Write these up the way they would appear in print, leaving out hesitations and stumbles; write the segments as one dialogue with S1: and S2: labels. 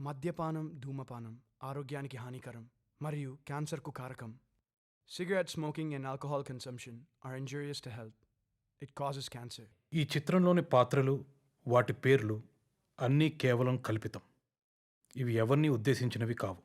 S1: మద్యపానం, ధూమపానం ఆరోగ్యానికి హానికరం మరియు క్యాన్సర్కు కారకం. Cigarette smoking and alcohol consumption are injurious to health. It causes cancer.
S2: ఈ చిత్రంలోని పాత్రలు, వాటి పేర్లు అన్నీ కేవలం కల్పితం. ఇవి ఎవరిని ఉద్దేశించినవి కావు.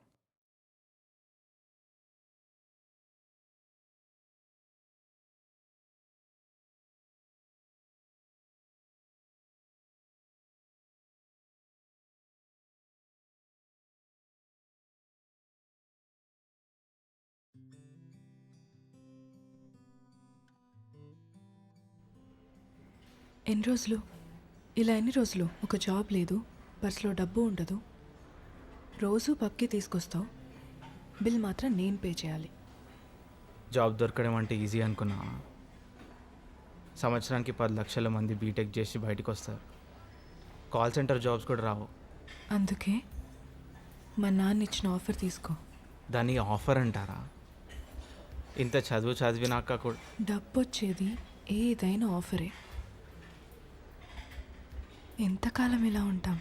S3: ఎన్ని రోజులు ఒక జాబ్ లేదు, పర్సులో డబ్బు ఉండదు, రోజు పబ్కి తీసుకొస్తావు, బిల్ మాత్రం నేను పే చేయాలి.
S4: జాబ్ దొరకడం అంటే ఈజీ అనుకున్నా. సంవత్సరానికి 10 లక్షల మంది బీటెక్ చేసి బయటకు వస్తారు. కాల్ సెంటర్ జాబ్స్ కూడా రావు.
S3: అందుకే మా నాన్న ఇచ్చిన ఆఫర్ తీసుకో.
S4: దాన్ని ఆఫర్ అంటారా? ఇంత చదివినాక కూడా
S3: డబ్బు వచ్చేది ఏదైనా ఆఫరే. ఎంతకాలం ఇలా ఉంటాం?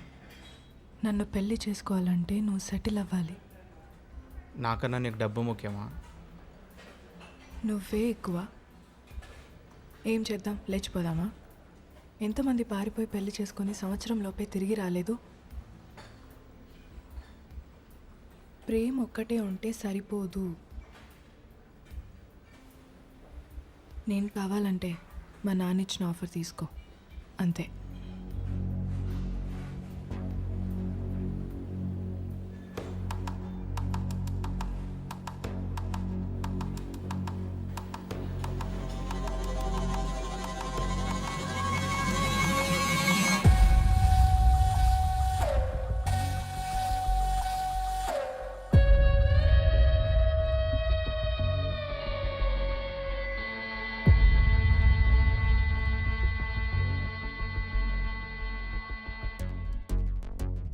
S3: నన్ను పెళ్లి చేసుకోవాలంటే నువ్వు సెటిల్ అవ్వాలి.
S4: నాకన్నా నీకు డబ్బు ముఖ్యమా?
S3: నువ్వే ఎక్కువ. ఏం చేద్దాం, లేచిపోదామా? ఎంతమంది పారిపోయి పెళ్లి చేసుకొని సంవత్సరంలోపే తిరిగి రాలేదు? ప్రేమ ఒక్కటే ఉంటే సరిపోదు. నేను కావాలంటే మా నాన్న ఇచ్చిన ఆఫర్ తీసుకో, అంతే.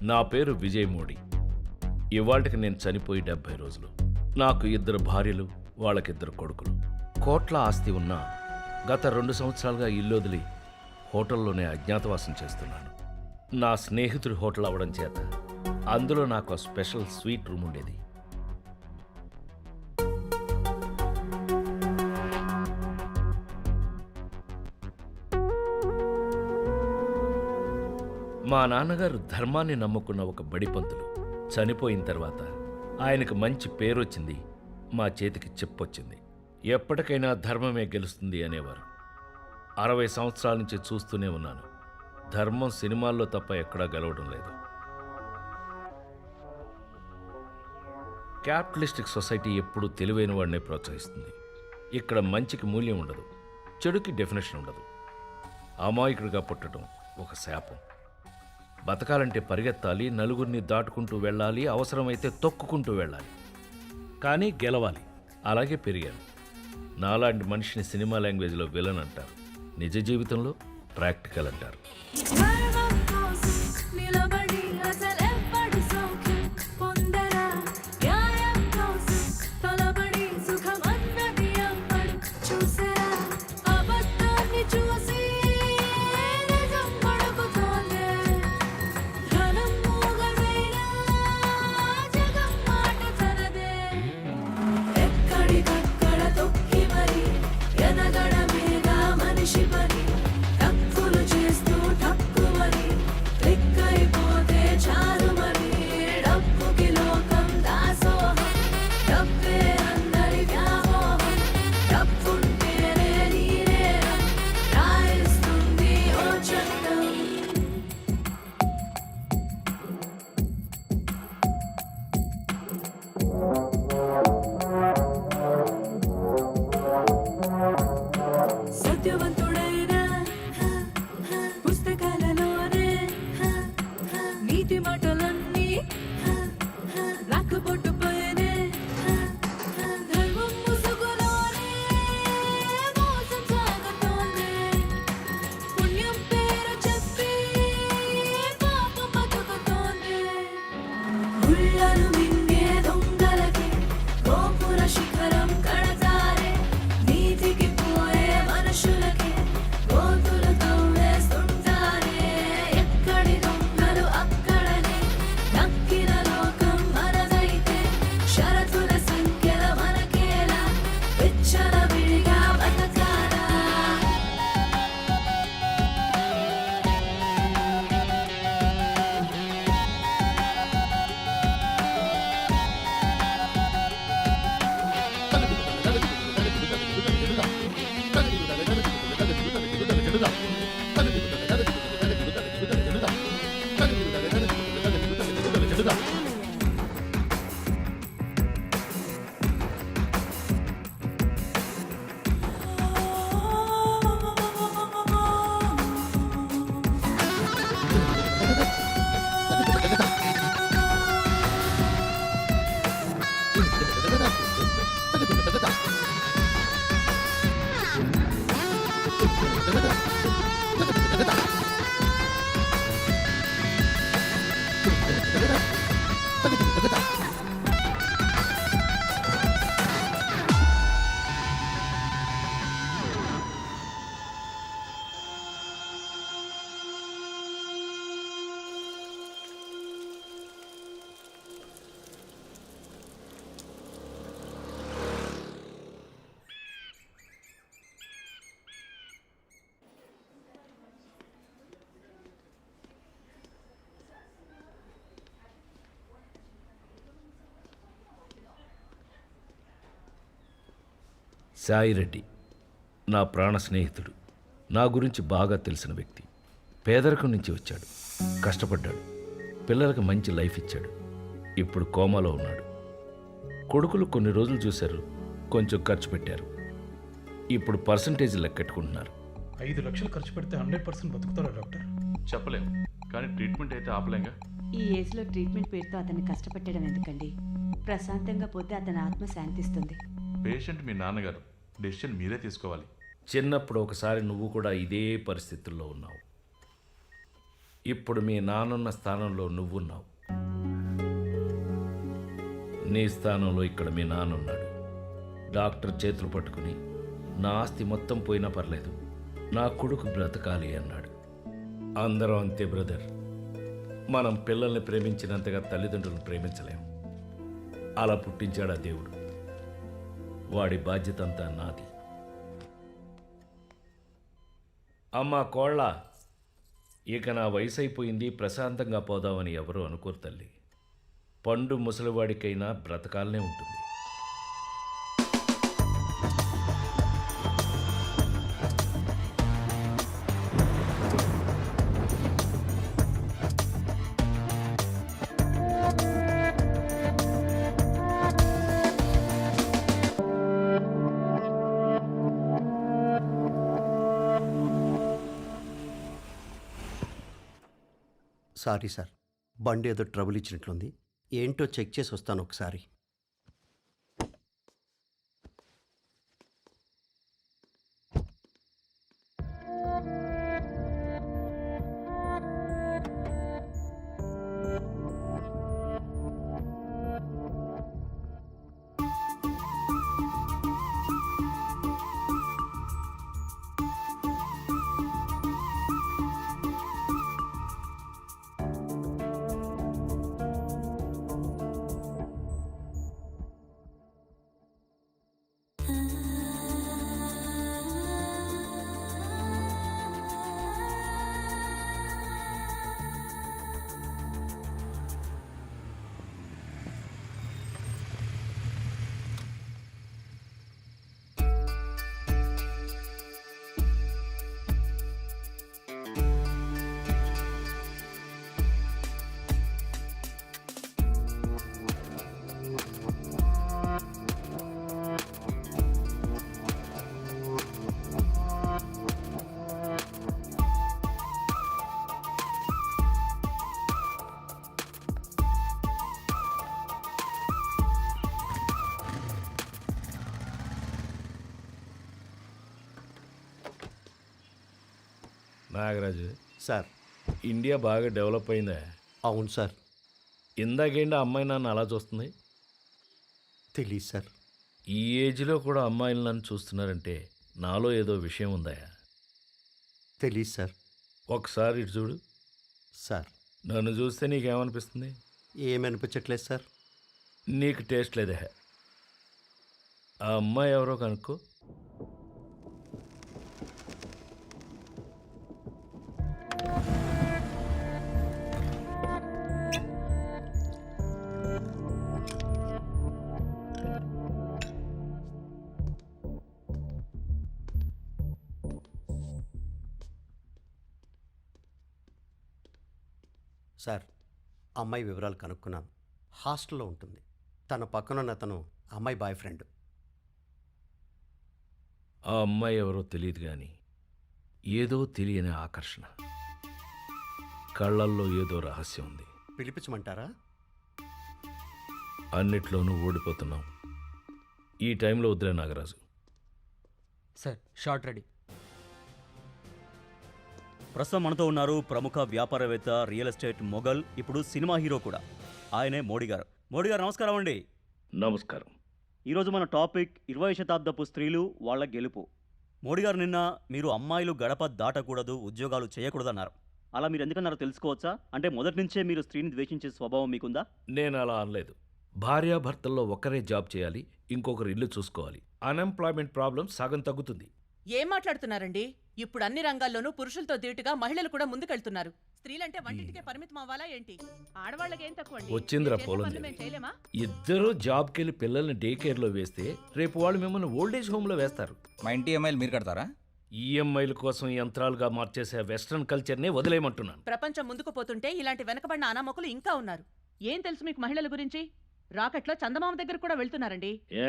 S5: నా పేరు విజయ్ మోడీ. ఇవాళకి నేను చనిపోయి 70 రోజులు. నాకు 2 భార్యలు, వాళ్ళకిద్దరు కొడుకులు. కోట్ల ఆస్తి ఉన్నా గత 2 సంవత్సరాలుగా ఇల్లొదిలి హోటల్లోనే అజ్ఞాతవాసం చేస్తున్నాను. నా స్నేహితుడి హోటల్ అవ్వడం చేత అందులో నాకు స్పెషల్ స్వీట్ రూమ్ ఉండేది. మా నాన్నగారు ధర్మాన్ని నమ్ముకున్న ఒక బడిపంతులు. చనిపోయిన తర్వాత ఆయనకు మంచి పేరొచ్చింది, మా చేతికి చెప్పొచ్చింది. ఎప్పటికైనా ధర్మమే గెలుస్తుంది అనేవారు. 60 సంవత్సరాల నుంచి చూస్తూనే ఉన్నాను. ధర్మం సినిమాల్లో తప్ప ఎక్కడా గెలవడం లేదు. క్యాపిటలిస్టిక్ సొసైటీ ఎప్పుడూ తెలివైన వాడినే ప్రోత్సహిస్తుంది. ఇక్కడ మంచికి మూల్యం ఉండదు, చెడుకి డెఫినేషన్ ఉండదు. అమాయకుడిగా పుట్టడం ఒక శాపం. బతకాలంటే పరిగెత్తాలి, నలుగురిని దాటుకుంటూ వెళ్ళాలి, అవసరమైతే తొక్కుకుంటూ వెళ్ళాలి, కానీ గెలవాలి. అలాగే పెరిగాను. నాలాంటి మనిషిని సినిమా లాంగ్వేజ్లో విలన్ అంటారు, నిజ జీవితంలో ప్రాక్టికల్ అంటారు. సాయిరెడ్డి నా ప్రాణ స్నేహితుడు, నా గురించి బాగా తెలిసిన వ్యక్తి. పేదరికం నుంచి వచ్చాడు, కష్టపడ్డాడు, పిల్లలకు మంచి లైఫ్ ఇచ్చాడు. ఇప్పుడు కోమాలో ఉన్నాడు. కొడుకులు కొన్ని రోజులు చూశారు, కొంచెం ఖర్చు పెట్టారు. ఇప్పుడు పర్సంటేజ్ లెక్కెట్టుకుంటున్నారు.
S2: 5 లక్షలు ఖర్చు పెడితే 100% బతుకుతారా డాక్టర్?
S6: చెప్పలేం, కానీ ట్రీట్మెంట్ అయితే ఆపలేంగా.
S7: ఈ ఏజ్లో ట్రీట్మెంట్ పేరుతో అతన్ని కష్టపెట్టడం ఎందుకండి? ప్రశాంతంగా పోతే అతని ఆత్మ శాంతిస్తుంది.
S6: పేషెంట్ మీ నాన్నగారు, డెసిషన్ మీరే తీసుకోవాలి.
S5: చిన్నప్పుడు ఒకసారి నువ్వు కూడా ఇదే పరిస్థితుల్లో ఉన్నావు. ఇప్పుడు మీ నాన్నున్న స్థానంలో నువ్వున్నావు. నీ స్థానంలో ఇక్కడ మీ నాన్నున్నాడు. డాక్టర్ చేతులు పట్టుకుని నా ఆస్తి మొత్తం పోయినా పర్లేదు, నా కొడుకు బ్రతకాలి అన్నాడు. అందరం అంతే బ్రదర్. మనం పిల్లల్ని ప్రేమించినంతగా తల్లిదండ్రులను ప్రేమించలేం. అలా పుట్టించాడు ఆ దేవుడు. వాడి బాధ్యత అంతా నాది. అమ్మా కోళ్ళ, ఇక నా వయసు అయిపోయింది, ప్రశాంతంగా పోదామని ఎవరూ అనుకోరు తల్లి. పండు ముసలివాడికైనా బ్రతకాలనే ఉంటుంది.
S8: సారీ సార్, బండి ఏదో ట్రబుల్ ఇచ్చినట్లుంది. ఏంటో చెక్ చేసి వస్తాను ఒకసారి.
S5: నాగరాజు,
S8: సార్.
S5: ఇండియా బాగా డెవలప్ అయిందా?
S8: అవును సార్.
S5: ఇందాకేంటి అమ్మాయి నన్ను అలా చూస్తుంది?
S8: తెలీదు సార్.
S5: ఈ ఏజ్లో కూడా అమ్మాయిలు నన్ను చూస్తున్నారంటే నాలో ఏదో విషయం ఉందా?
S8: తెలీదు సార్.
S5: ఒకసారి ఇటు చూడు.
S8: సార్,
S5: నన్ను చూస్తే నీకేమనిపిస్తుంది?
S8: ఏమనిపించట్లేదు సార్.
S5: నీకు టేస్ట్ లేదే. ఆ అమ్మాయి ఎవరో కనుక్కో.
S8: సార్, అమ్మాయి వివరాలు కనుక్కున్నాను. హాస్టల్లో ఉంటుంది. తన పక్కనున్న అతను అమ్మాయి బాయ్ ఫ్రెండ్.
S5: ఆ అమ్మాయి ఎవరో తెలియదు కానీ ఏదో తెలియని ఆకర్షణ, కళ్ళల్లో ఏదో రహస్యం ఉంది.
S8: పిలిపించమంటారా?
S5: అన్నిట్లోనూ ఓడిపోతున్నాం. ఈ టైంలో వద్దులే నాగరాజు.
S9: Sir, short ready.
S10: ప్రస్తుతం మనతో ఉన్నారు ప్రముఖ వ్యాపారవేత్త, రియల్ ఎస్టేట్ మొగల్, ఇప్పుడు సినిమా హీరో కూడా. ఆయనే మోడీ గారు. మోడీ గారు నమస్కారం అండి.
S5: నమస్కారం.
S10: ఈరోజు మన టాపిక్ 20వ శతాబ్దపు స్త్రీలు, వాళ్ళ గెలుపు. మోడీ గారు, నిన్న మీరు అమ్మాయిలు గడప దాటకూడదు, ఉద్యోగాలు చేయకూడదు అన్నారు. అలా మీరు ఎందుకన్నారో తెలుసుకోవచ్చా? అంటే మొదటి నుంచే మీరు స్త్రీని ద్వేషించే స్వభావం మీకుందా?
S5: నేను అలా అనలేదు. భార్యాభర్తల్లో ఒకరే జాబ్ చేయాలి, ఇంకొకరు ఇల్లు చూసుకోవాలి. అన్ఎంప్లాయ్మెంట్ ప్రాబ్లం సగం తగ్గుతుంది.
S11: ఏం మాట్లాడుతున్నారండి? ఇప్పుడు అన్ని రంగాల్లోనూ పురుషులతో ధీటుగా మహిళలు కూడా ముందుకెళ్తున్నారు. స్త్రీలంటే వంటింటికే పరిమితం అవ్వాలా ఏంటి? ఆడవాళ్ళకి ఏం తక్కువ అండి?
S5: వచ్చిందిరా
S11: మీరు చేసే
S5: పొలం
S11: పనులు
S5: దేవి.
S11: మేము చేయలేమా?
S5: ఇద్దరు జాబ్కి వెళ్ళి పిల్లల్ని డే కేర్లో వేస్తే రేపు వాళ్ళు మిమ్మల్ని ఓల్డేజ్ హోమ్లో వేస్తారు.
S12: మా ఇంటి ఈఎంఐలు మీరు కడతారా?
S5: ఈఎంఐల కోసం యంత్రాలుగా మార్చేసే వెస్ట్రన్ కల్చర్నే వదిలేయమంటున్నాను.
S11: ప్రపంచం ముందుకు పోతుంటే ఇలాంటి వెనకబడిన అనామకులు ఇంకా ఉన్నారు. ఏం తెలుసు మీకు మహిళల గురించి? రాకెట్లో చందమామ దగ్గర కూడా వెళ్తున్నారండి.
S5: ఏ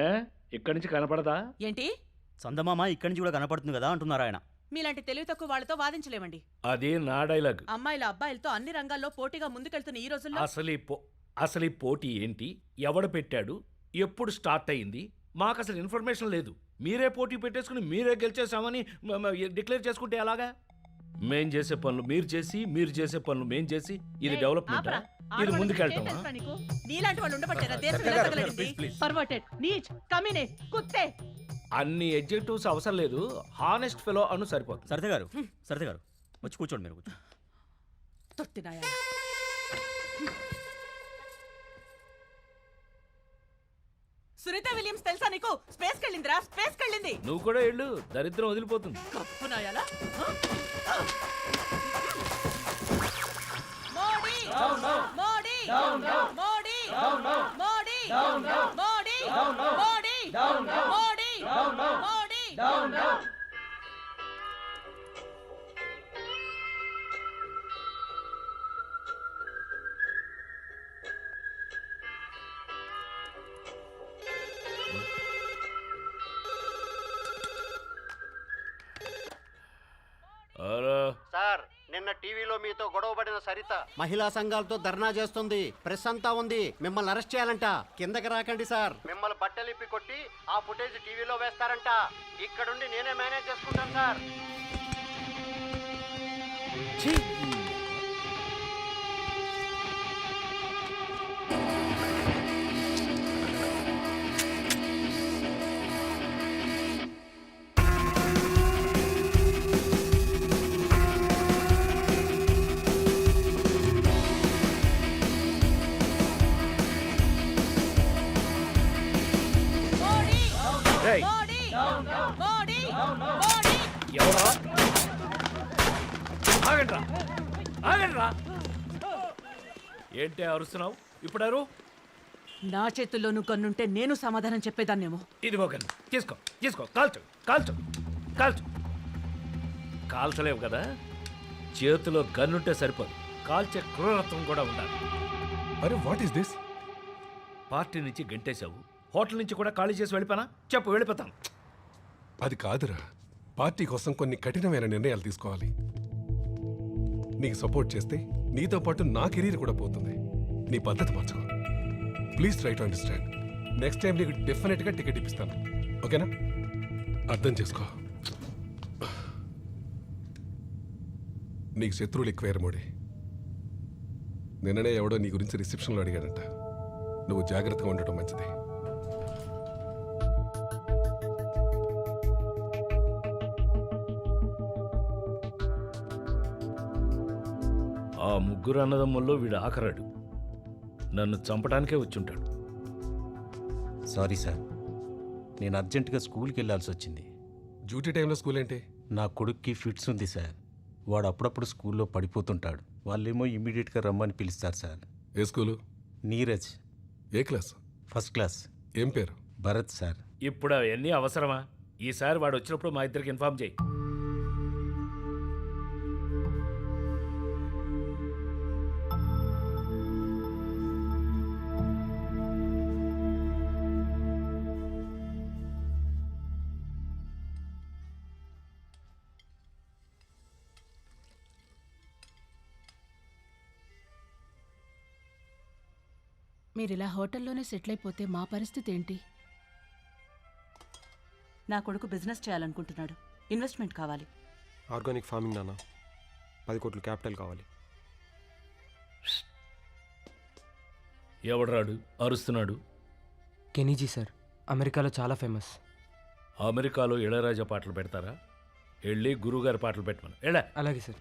S5: ఇక్కడి నుంచి కనపడదా?
S11: ఏంటి?
S10: చందమామ ఇక్కడి నుంచి కూడా కనపడుతుంది కదా అంటున్నారు ఆయన.
S11: మీలాంటి తెలివి తక్కువ వాళ్ళతో వాదించలేమండి.
S5: అది నా డైలాగ్.
S11: అమ్మాయిల అబ్బాయిలతో అన్ని రంగాల్లో పోటీగా ముందుకెళ్తున్న ఈ రోజుల్లో
S5: అసలు ఈ పోటీ ఏంటి, ఎవడు పెట్టాడు, ఎప్పుడు స్టార్ట్ అయింది, మాకు అసలు ఇన్ఫర్మేషన్ లేదు. మీరే పోటీ పెట్టేసుకుని మీరే గెలిచేసామని డిక్లేర్ చేసుకుంటే ఎలాగా? మేం చేసే పనులు మీరు చేసి, మీరు చేసే పనులు మేం చేసి, ఇది
S11: ఏయ్,
S5: డెవలప్మెంట్?
S11: ఆపరా.
S5: ఇది
S11: ఆడవాళ్ళ
S5: ముందుకెళ్తామా?
S11: గురించి ఏం తెలుసా నీకు? నీలాంటి వాళ్ళు ఉండబట్టారా దేశం
S12: సత్య
S11: ఇలా
S12: గారు,
S11: తగలడింది?
S12: please, please.
S11: పర్వర్టెడ్, నీచ్, కమీనే, కుత్తే.
S5: అన్ని ఎడ్జెక్టివ్స్ అవసరం లేదు, హానెస్ట్ ఫెలో అను సరిపోతుంది.
S10: సరిత గారు వచ్చి కూర్చోండి, మీరు కూర్చోండి.
S11: తొట్టినాయా. సునీత విలియమ్స్ తెలుసా నీకు? స్పేస్ కెళ్ళిందిరా, స్పేస్ కెళ్ళింది.
S5: నువ్వు కూడా వెళ్ళు, దరిద్రం వదిలిపోతుంది.
S11: కప్పునాయాలా? మోడీ మోడీ మోడీ మోడీ మోడీ మోడీ మోడీ మోడీ.
S8: సార్, నిన్న టీవీలో మీతో గొడవపడిన సరిత మహిళా సంఘాలతో ధర్నా చేస్తుంది. ప్రెస్ అంతా ఉంది, మిమ్మల్ని అరెస్ట్ చేయాలంట. కిందకి రాకండి సార్, మిమ్మల్ని బట్టలిప్పి కొట్టి ఆ ఫుటేజ్ టీవీలో వేస్తారంట. ఇక్కడుండి నేనే మేనేజ్ చేసుకుంటాను సార్.
S11: మోడీ
S5: రేయ్,
S11: మోడీ మోడీ మోడీ.
S5: ఎవరా? ఆగండ్రా, ఆగండ్రా. ఏంటి అరుస్తున్నావు? ఇప్పుడు
S11: నా చేతుల్లోనూ కన్నుంటే నేను సమాధానం చెప్పేదాన్నేమో.
S5: ఇదిగో కన్ను, తీసుకో తీసుకో, కాల్చు కాల్చు కాల్చు. కాల్చలేవు కదా, చేతిలో గన్నుంటే సరిపోదు, కాల్చే క్రూరత్వం కూడా ఉండాలి.
S12: అరే వాట్ ఈస్ దిస్?
S5: పార్టీ నుంచి గంటేశావు, హోటల్ నుంచి కూడా ఖాళీ చేసి వెళ్ళిపోనా? చెప్పు, వెళ్ళిపోతాను.
S12: అది కాదురా, పార్టీ కోసం కొన్ని కఠినమైన నిర్ణయాలు తీసుకోవాలి. నీకు సపోర్ట్ చేస్తే నీతో పాటు నా కెరీర్ కూడా పోతుంది. నీ పద్ధతి మార్చుకో. Please try to understand. Next time నీకు డెఫినెట్గా టికెట్ ఇప్పిస్తాను, ఓకేనా? అర్థం చేసుకో. నీకు శత్రువులు ఎక్కువయ్యారు మోడీ. నిన్ననే ఎవడో నీ గురించి రిసెప్షన్లో అడిగాడంట. నువ్వు జాగ్రత్తగా ఉండటం మంచిది.
S5: ఆ ముగ్గురు అన్నదమ్ముల్లో వీడు ఆఖరాడు. నన్ను చంపడానికే వచ్చుంటాడు.
S13: సారీ సార్, నేను అర్జెంటుగా స్కూల్కి వెళ్ళాల్సి వచ్చింది.
S12: డ్యూటీ టైంలో స్కూల్ ఏంటి?
S13: నా కొడుక్కి ఫిట్స్ ఉంది సార్. వాడు అప్పుడప్పుడు స్కూల్లో పడిపోతుంటాడు. వాళ్ళేమో ఇమీడియట్గా రమ్మని పిలుస్తారు సార్.
S12: ఏ స్కూలు?
S13: నీరజ్.
S12: ఏ క్లాస్?
S13: First class.
S12: ఏం పేరు?
S13: భరత్ సార్.
S5: ఇప్పుడు అవన్నీ అవసరమా? ఈసారి వాడు వచ్చినప్పుడు మా ఇద్దరికి ఇన్ఫార్మ్ చేయి.
S11: మీరిలా హోటల్లోనే సెటిల్ అయిపోతే మా పరిస్థితి ఏంటి? నా కొడుకు బిజినెస్ చేయాలనుకుంటున్నాడు. ఇన్వెస్ట్మెంట్ కావాలి.
S14: ఆర్గానిక్ ఫార్మింగ్ నాన్న, 10 కోట్లు క్యాపిటల్ కావాలి.
S5: ఎవడరాడు అరుస్తున్నాడు?
S9: కెనీజీ సార్, అమెరికాలో చాలా ఫేమస్.
S5: అమెరికాలో ఇళయరాజా పాటలు పెడతారా? వెళ్ళి గురువుగారి పాటలు పెట్టమను. వెళ్ళా.
S9: అలాగే సార్.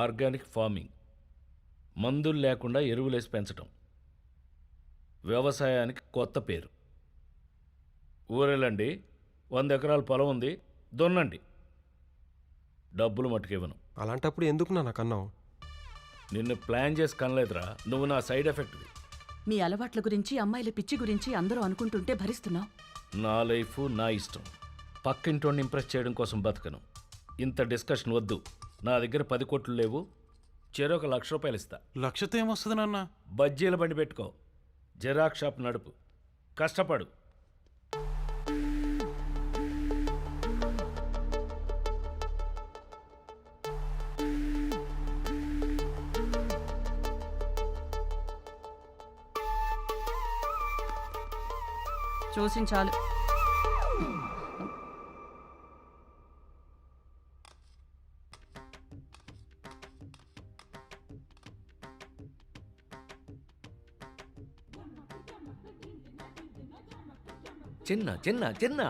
S5: ఆర్గానిక్ ఫార్మింగ్, మందులు లేకుండా ఎరువులేసి పెంచటం, వ్యవసాయానికి కొత్త పేరు. ఊరెళ్ళండి, 100 ఎకరాల పొలం ఉంది, దున్నండి. డబ్బులు మట్టుకివ్వను.
S14: అలాంటప్పుడు ఎందుకు నాన్న కన్నావు?
S5: నిన్ను ప్లాన్ చేసి కనలేదురా, నువ్వు నా సైడ్ ఎఫెక్ట్వి.
S11: మీ అలవాట్ల గురించి అమ్మాయిల పిచ్చి గురించి అందరూ అనుకుంటుంటే భరిస్తున్నావు.
S5: నా లైఫ్ నా ఇష్టం. పక్కింటోని ఇంప్రెస్ చేయడం కోసం బతకను. ఇంత డిస్కషన్ వద్దు. నా దగ్గర 10 కోట్లు లేవు, చెరొక ₹1,00,000 ఇస్తా.
S2: లక్షతో ఏమొస్తుంది నాన్న?
S5: బజ్జీల బండి పెట్టుకో, జిరాక్స్ షాప్ నడుపు, కష్టపడు.
S11: చూసించాలు.
S5: చిన్న చిన్న చిన్న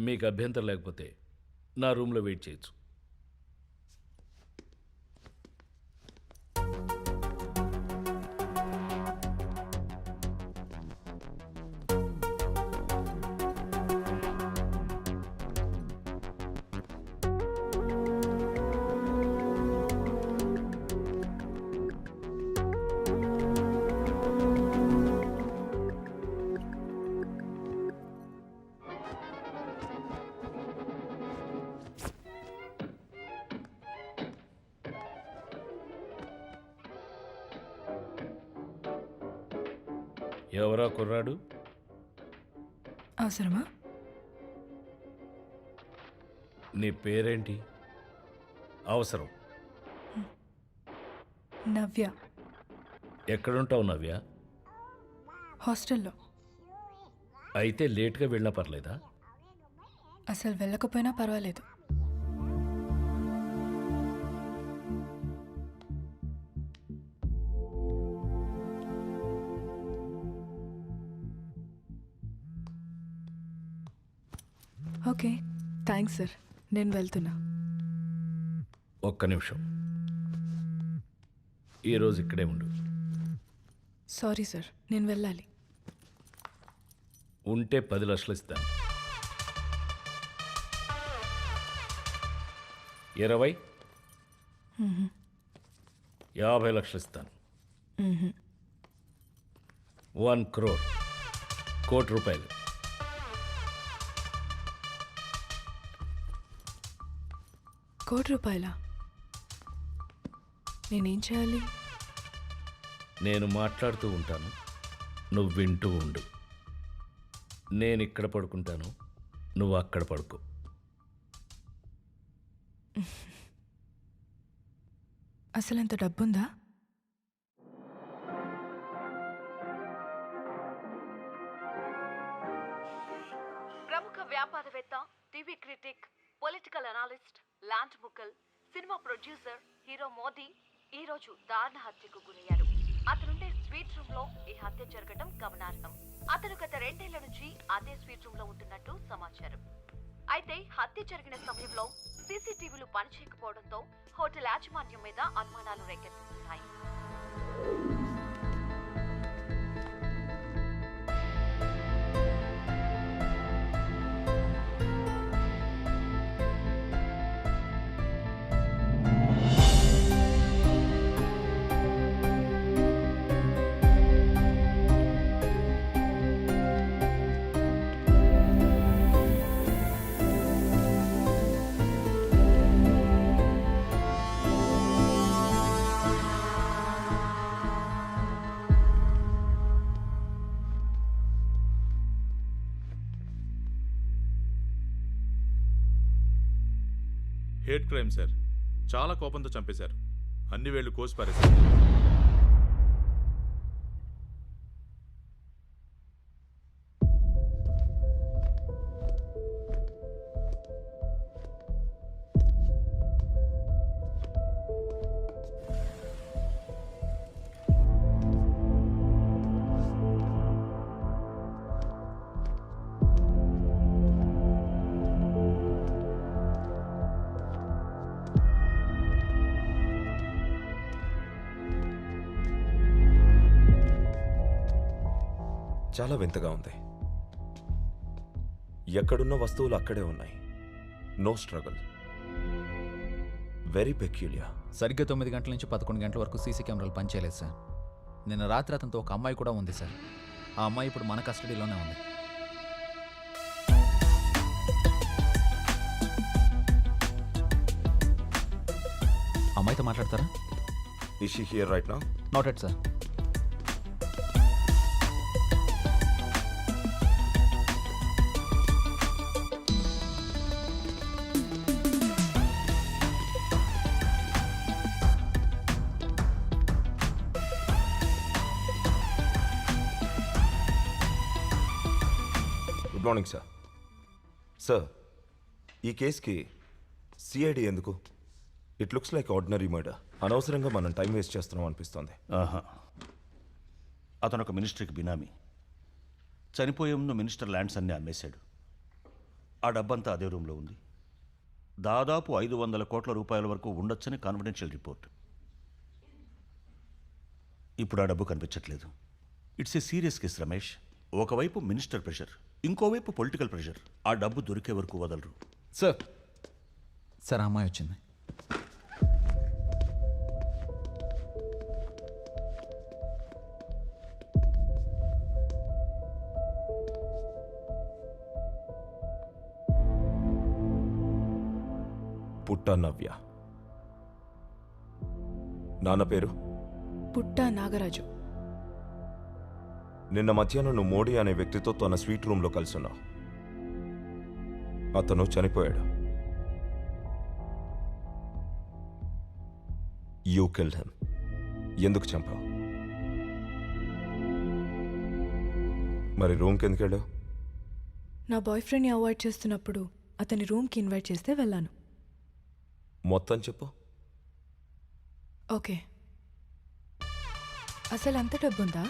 S5: మీకు అభ్యంతరం లేకపోతే నా రూమ్లో వెయిట్ చేయొచ్చు. ఎవరా కుర్రాడు?
S3: అవసరమా?
S5: నీ పేరేంటి? అవసరం.
S3: నవ్య.
S5: ఎక్కడుంటావు నవ్య?
S3: హాస్టల్లో.
S5: అయితే లేట్గా వెళ్ళినా పర్లేదా?
S3: అసలు వెళ్ళకపోయినా పర్వాలేదు. Okay, thanks sir. నేను వెళ్తున్నా.
S5: ఒక్క నిమిషం, ఈరోజు ఇక్కడే ఉండు.
S3: సారీ సార్, నేను వెళ్ళాలి.
S5: ఉంటే 10 లక్షలు ఇస్తాను. 20, 50 లక్షలు ఇస్తాను. 1 crore, ₹1,00,00,000.
S3: ₹1,00,00,000? నేనేం చేయాలి?
S5: నేను మాట్లాడుతూ ఉంటాను, నువ్వు వింటూ ఉండు. నేను ఇక్కడ పడుకుంటాను, నువ్వు అక్కడ పడుకో.
S3: అసలు ఎంత డబ్బుందా?
S15: ప్రముఖ వ్యాపారవేత్త, TV critic, political analyst, land ముక్కల్, సినిమా ప్రొడ్యూసర్, హీరో మోదీ, ఈరోజు దారుణ హత్యకు గురయ్యారు. అతనుండే స్వీట్ రూమ్ లో ఈ హత్య జరగడం గమనార్హం. అతను గత 2 ఏళ్ల నుంచి అదే స్వీట్ రూమ్ లో ఉంటున్నట్టు సమాచారం. అయితే హత్య జరిగిన సమయంలో సీసీటీవీలు పనిచేయకపోవడంతో హోటల్ యాజమాన్యం మీద అనుమానాలు రేకెత్తుతున్నాయి.
S6: Hate crime sir. చాలా కోపంతో చంపేశారు. అన్ని వేళ్లు కోసి పారేశారు.
S16: చాలా వింతగా ఉంది. ఎక్కడున్న వస్తువులు అక్కడే ఉన్నాయి. No struggle. Very peculiar.
S17: సరిగ్గా 9 గంటల నుంచి 11 గంటల వరకు సీసీ కెమెరాలు పనిచేయలేదు సార్. నిన్న రాత్రి అతనితో ఒక అమ్మాయి కూడా ఉంది సార్. ఆ అమ్మాయి ఇప్పుడు మన కస్టడీలోనే ఉంది. అమ్మాయితో మాట్లాడతారా?
S16: Is she here right now?
S17: Not at sir.
S16: Good morning sir. Sir, ఈ కేసుకి సిఐడి ఎందుకు? It looks like ordinary murder. అనవసరంగా మనం టైం వేస్ట్ చేస్తున్నాం అనిపిస్తోంది.
S18: ఆహా, అతను ఒక మినిస్టర్కి బినామీ. చనిపోయే ముందు మినిస్టర్ ల్యాండ్స్ అన్నీ అమ్మేశాడు. ఆ డబ్బంతా అదే రూమ్లో ఉంది. దాదాపు 500 కోట్ల రూపాయల వరకు ఉండొచ్చని కాన్ఫిడెన్షియల్ రిపోర్ట్. ఇప్పుడు ఆ డబ్బు కనిపించట్లేదు. It's a serious case Ramesh. ఒకవైపు మినిస్టర్ ప్రెషర్, ఇంకోవైపు పొలిటికల్ ప్రెషర్. ఆ డబ్బు దొరికే వరకు వదలరు.
S17: సార్ సార్ ఆ అమ్మాయి వచ్చింది.
S16: పుట్ట నవ్య. నాన్న పేరు?
S3: పుట్ట నాగరాజు.
S16: నిన్న మధ్యాహ్నం నువ్వు మోడీ అనే వ్యక్తితో తన స్వీట్ రూమ్లో కలుసున్నావు. అతను చనిపోయాడు. You killed him. ఎందుకు చంపావు? మరి రూమ్కి ఎందుకు వెళ్ళావు?
S3: నా బాయ్ ఫ్రెండ్ని అవాయిడ్ చేస్తున్నప్పుడు అతని రూమ్కి ఇన్వైట్ చేస్తే వెళ్ళాను.
S16: మొత్తం చెప్పు.
S3: ఓకే, అసలు అంత డబ్బుందా?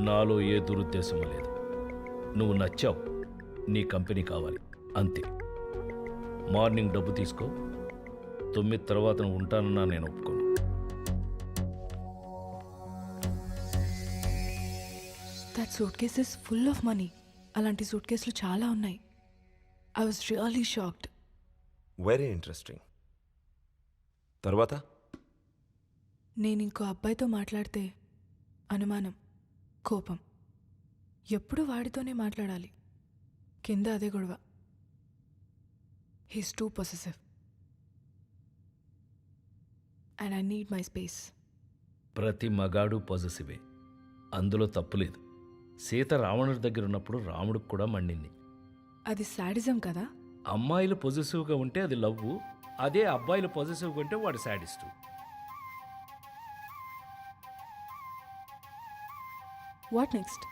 S5: నాలో ఏ దురుద్దేశము లేదు. నువ్వు నచ్చావు, నీ కంపెనీ కావాలి, అంతే. మార్నింగ్ డబ్బు తీసుకో. 9 తర్వాత నువ్వు ఉంటానన్నా నేను ఒప్పుకోను.
S3: That suit case is full of money. అలాంటి సూట్ కేసులు చాలా ఉన్నాయి. I was really shocked.
S16: Very interesting. తర్వాత
S3: నేను ఇంకో అబ్బాయితో మాట్లాడితే అనుమానం, కోపం. ఎప్పుడు వాడితోనే మాట్లాడాలి. కింద అదే గొడవ. He's two possessive and I need my space.
S5: ప్రతి మగాడు పాజిటివే, అందులో తప్పులేదు. సీత రావణుడి దగ్గర ఉన్నప్పుడు రాముడికి కూడా మండింది.
S3: అది సాడిజం కదా.
S5: అమ్మాయిలు పొజిటివ్గా ఉంటే అది లవ్వు, అదే అబ్బాయిలు పాజిటివ్గా ఉంటే వాడు sadist.
S3: What next?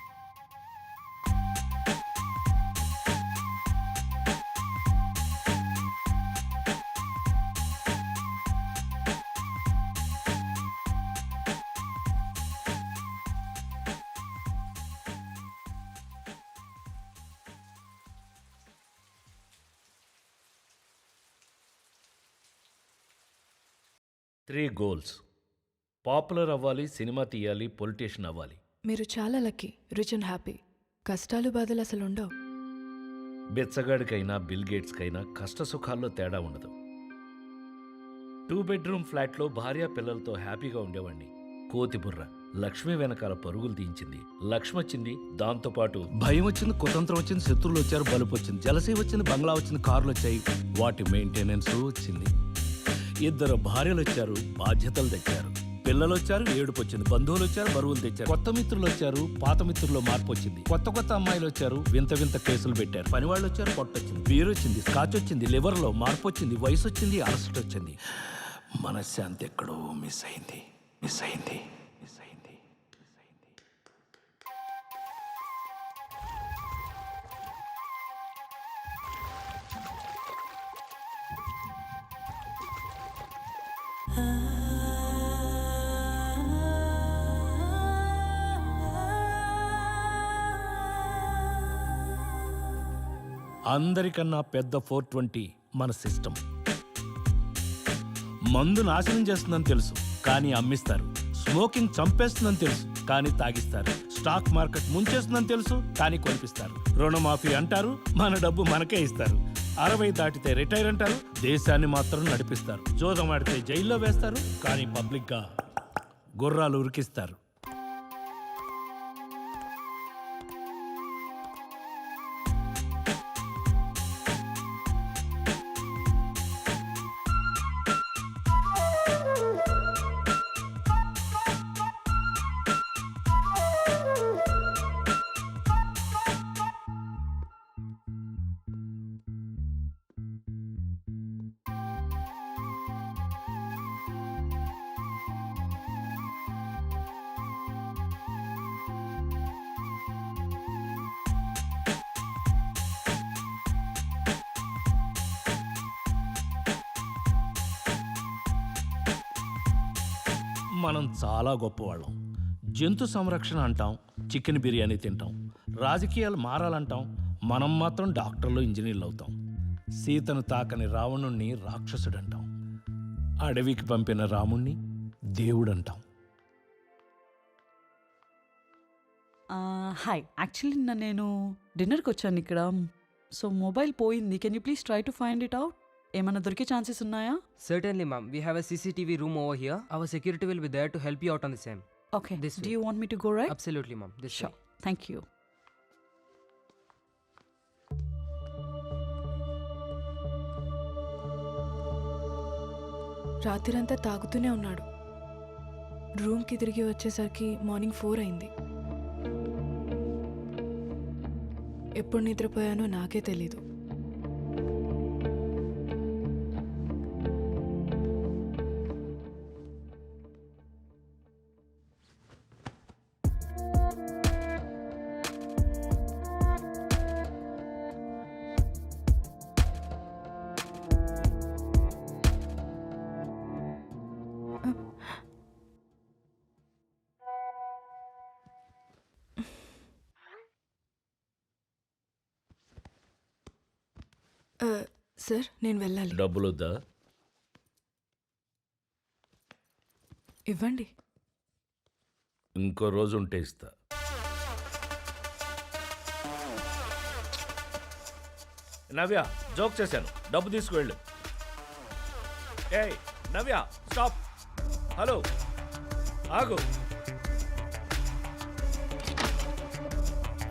S5: Three goals: popular అవ్వాలి, సినిమా తీయాలి, పొలిటీషియన్ అవ్వాలి.
S3: మీరు చాలా లక్కీ, రిచ్ అండ్ హ్యాపీ. కష్టాలు బాధలు అసలు ఉండవు.
S5: బెచ్చగాడికైనా బిల్ గేట్స్కైనా కష్ట సుఖాల్లో తేడా ఉండదు. 2 బెడ్రూమ్ ఫ్లాట్లో భార్య పిల్లలతో హ్యాపీగా ఉండేవాణ్ణి. కోతిబుర్ర లక్ష్మి వెనకాల పరుగులు తీయించింది. లక్ష్మి వచ్చింది, దాంతోపాటు భయం వచ్చింది, కుతంత్రం వచ్చింది, శత్రువులు వచ్చారు, బలుపు వచ్చింది, జలసీ వచ్చింది, బంగ్లా వచ్చింది, కార్లు వచ్చాయి, వాటి మెయింటెనెన్స్ వచ్చింది. 2 భార్యలు వచ్చారు, బాధ్యతలు తెచ్చారు. పిల్లలు వచ్చారు, ఏడుపు వచ్చింది, బంధువులు వచ్చారు, బరువులు తెచ్చారు, కొత్త మిత్రులు వచ్చారు, పాత మిత్రుల్లో మార్పు వచ్చింది, కొత్త అమ్మాయిలు వచ్చారు, వింత వింత కేసులు పెట్టారు, పనివాళ్ళు వచ్చారు, పొట్టొచ్చింది, బీర్ వచ్చింది, స్కాచ్ వచ్చింది, లివర్లో మార్పు వచ్చింది, వయసు వచ్చింది, అలసట వచ్చింది. మనశ్శాంతి ఎక్కడో మిస్ అయింది. అందరికన్నా పెద్ద 420 మన సిస్టమ్. మందు నాశనం చేస్తుందని తెలుసు, కానీ అమ్మిస్తారు. స్మోకింగ్ చంపేస్తుందని తెలుసు, కానీ తాగిస్తారు. స్టాక్ మార్కెట్ ముంచేస్తుందని తెలుసు, కానీ కొనిపిస్తారు. రుణమాఫీ అంటారు, మన డబ్బు మనకే ఇస్తారు. 60 దాటితే రిటైర్ అంటారు, దేశాన్ని మాత్రం నడిపిస్తారు. జోదం ఆడితే జైల్లో వేస్తారు, కానీ పబ్లిక్గా గుర్రాలు ఉరికిస్తారు. మనం చాలా గొప్పవాళ్ళం. జంతు సంరక్షణ అంటాం, చికెన్ బిర్యానీ తింటాం, రాజకీయాలు మారాలంటాం, మనం మాత్రం డాక్టర్లు, ఇంజనీర్లు అవుతాం. సీతను తాకని రావణుణ్ణి రాక్షసుడంటాం, అడవికి పంపిన రాముణ్ణి దేవుడంటాం.
S19: హాయ్, యాక్చువల్లీ నేను డిన్నర్కి వచ్చాను ఇక్కడ. సో మొబైల్ పోయింది. Can you please try to find it out? ఏమైనా దొరికే ఛాన్సెస్ ఉన్నాయా?
S9: Certainly, ma'am. We have a CCTV room over here. Our security will be there to help you out on the same.
S19: Okay.
S9: This
S19: Do
S9: way.
S19: you want me to go right?
S9: Absolutely, ma'am. This
S19: Sure.
S9: way.
S19: Thank you.
S3: రాత్రిరంతా తాగుతూనే ఉన్నాడు. రూమ్కి తిరిగి వచ్చేసరికి morning 4 అయింది. ఎప్పుడు నిద్రపోయానో నాకే తెలీదు. Sir, నేను వెళ్ళాలి.
S5: డబ్బులొద్దా?
S3: ఇవ్వండి.
S5: ఇంకో రోజు ఉంటే ఇస్తా. నవ్య జోక్ చేశాను, డబ్బు తీసుకువెళ్ళు. ఏయ్ నవ్య స్టాప్. హలో ఆగు.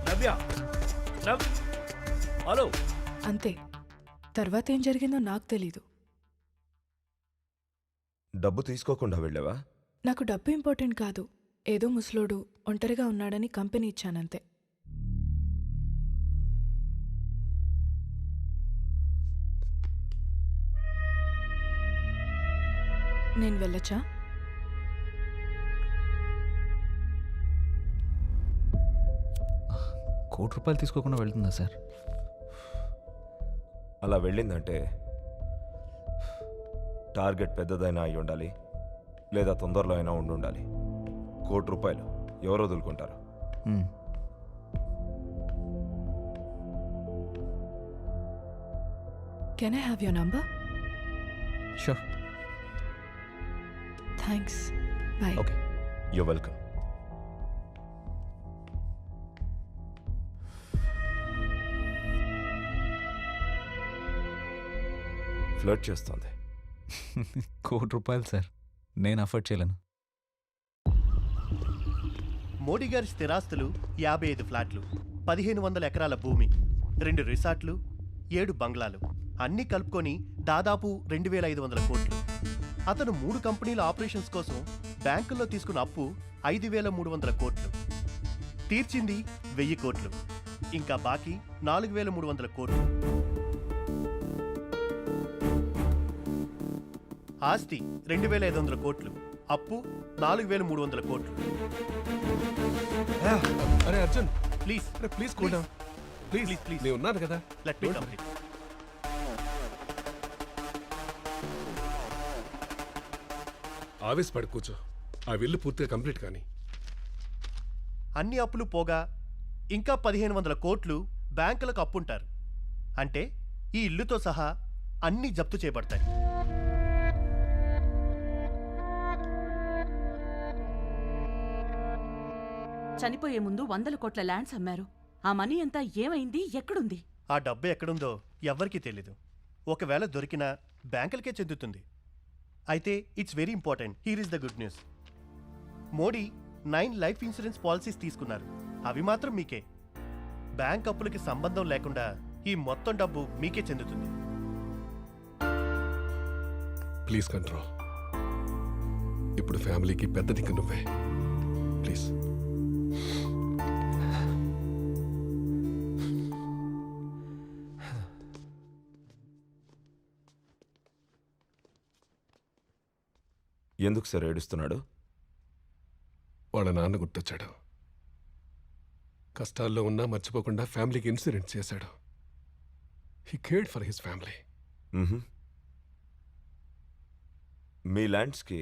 S5: నవ్య హలో.
S3: అంతే. తర్వాత ఏం జరిగిందో నాకు తెలీదు.
S16: డబ్బు తీసుకోకుండా వెళ్ళావా?
S3: నాకు డబ్బు ఇంపార్టెంట్ కాదు. ఏదో ముసలోడు ఒంటరిగా ఉన్నాడని కంపెనీ ఇచ్చానంతే. నేను వెళ్ళొచ్చా?
S17: ₹1,00,00,000 తీసుకోకుండా వెళ్తుందా సార్?
S16: అలా వెళ్ళిందంటే టార్గెట్ పెద్దదైనా అయి ఉండాలి, లేదా తొందరలో అయినా ఉండాలి. ₹1,00,00,000 ఎవరు వదులుకుంటారు?
S3: Can I have your number?
S17: Sure.
S3: Thanks. Bye.
S17: Okay.
S16: You welcome. Flirt చేస్తోంది.
S17: ₹1,00,00,000 సార్, నేను అఫోర్డ్ చేయలేను.
S20: మోడీ గారి స్థిరాస్తులు 55 ఫ్లాట్లు, 1500 ఎకరాల భూమి, 2 రిసార్ట్లు, 7 బంగ్లాలు అన్నీ కలుపుకొని దాదాపు 2500 కోట్లు. అతను 3 కంపెనీల ఆపరేషన్స్ కోసం బ్యాంకుల్లో తీసుకున్న అప్పు 5300 కోట్లు. తీర్చింది 1000 కోట్లు. ఇంకా బాకీ 4300 కోట్లు. ఆస్తి 2500 కోట్లు, అప్పు 4300 కోట్లు.
S12: అరే Arjun
S20: please
S12: please cool down. Please
S20: please
S12: నేను ఉన్నాను కదా.
S20: Let me complete.
S12: ఆవేశపడి కూర్చో. ఆ విల్లు పూర్తిగా కంప్లీట్ కానీ.
S20: అన్ని అప్పులు పోగా ఇంకా 1500 కోట్లు బ్యాంకులకు అప్పుంటారు. అంటే ఈ ఇల్లుతో సహా అన్నీ జప్తు చేయబడతాయి.
S11: చనిపోయే ముందు 100 కోట్ల ల్యాండ్స్ అమ్మారు. ఆ మనీ అంతా ఏమైంది, ఎక్కడుంది?
S20: ఆ డబ్బు ఎక్కడుందో ఎవ్వరికీ తెలీదు. ఒకవేళ దొరికినా బ్యాంకులకే చెందుతుంది. అయితే it's very important. Here is the good news. Modi 9 life insurance policies తీసుకున్నారు. అవి మాత్రం మీకే. బ్యాంక్ అప్పులకి సంబంధం లేకుండా ఈ మొత్తం డబ్బు మీకే చెందుతుంది.
S12: Please control. ఇప్పుడు ఫ్యామిలీకి పెద్ద దిక్కు నువ్వే. ప్లీజ్.
S16: ఎందుకు సార్ ఏడుస్తున్నాడు?
S12: వాళ్ళ నాన్న గుర్తొచ్చాడు. కష్టాల్లో ఉన్నా మర్చిపోకుండా ఫ్యామిలీకి ఇన్సూరెన్స్ చేశాడు. He cared for his family.
S16: మీ ల్యాండ్స్కి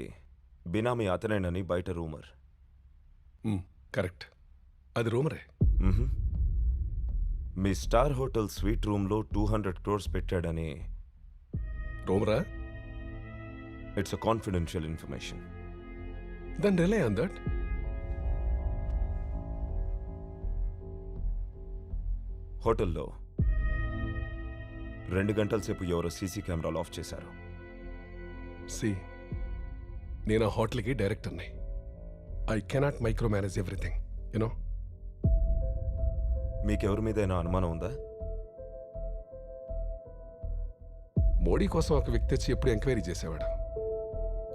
S16: బినామీ అతనేనని బయట రూమర్.
S12: కరెక్ట్, అది రూమరే.
S16: మీ స్టార్ హోటల్ స్వీట్ రూమ్లో 200 crores పెట్టాడని
S12: రూమరా?
S16: It's a confidential information.
S12: Then rely on that.
S16: హోటల్లో 2 గంటల సేపు ఎవరో సీసీ కెమెరాలు ఆఫ్ చేశారు.
S12: నేను ఆ హోటల్కి డైరెక్టర్ని. I cannot micro manage everything, you know.
S16: మీకెవరి మీదైనా అనుమానం ఉందా?
S12: మోడీ కోసం ఒక వ్యక్తి వచ్చి ఎప్పుడు ఎంక్వైరీ చేసేవాడు.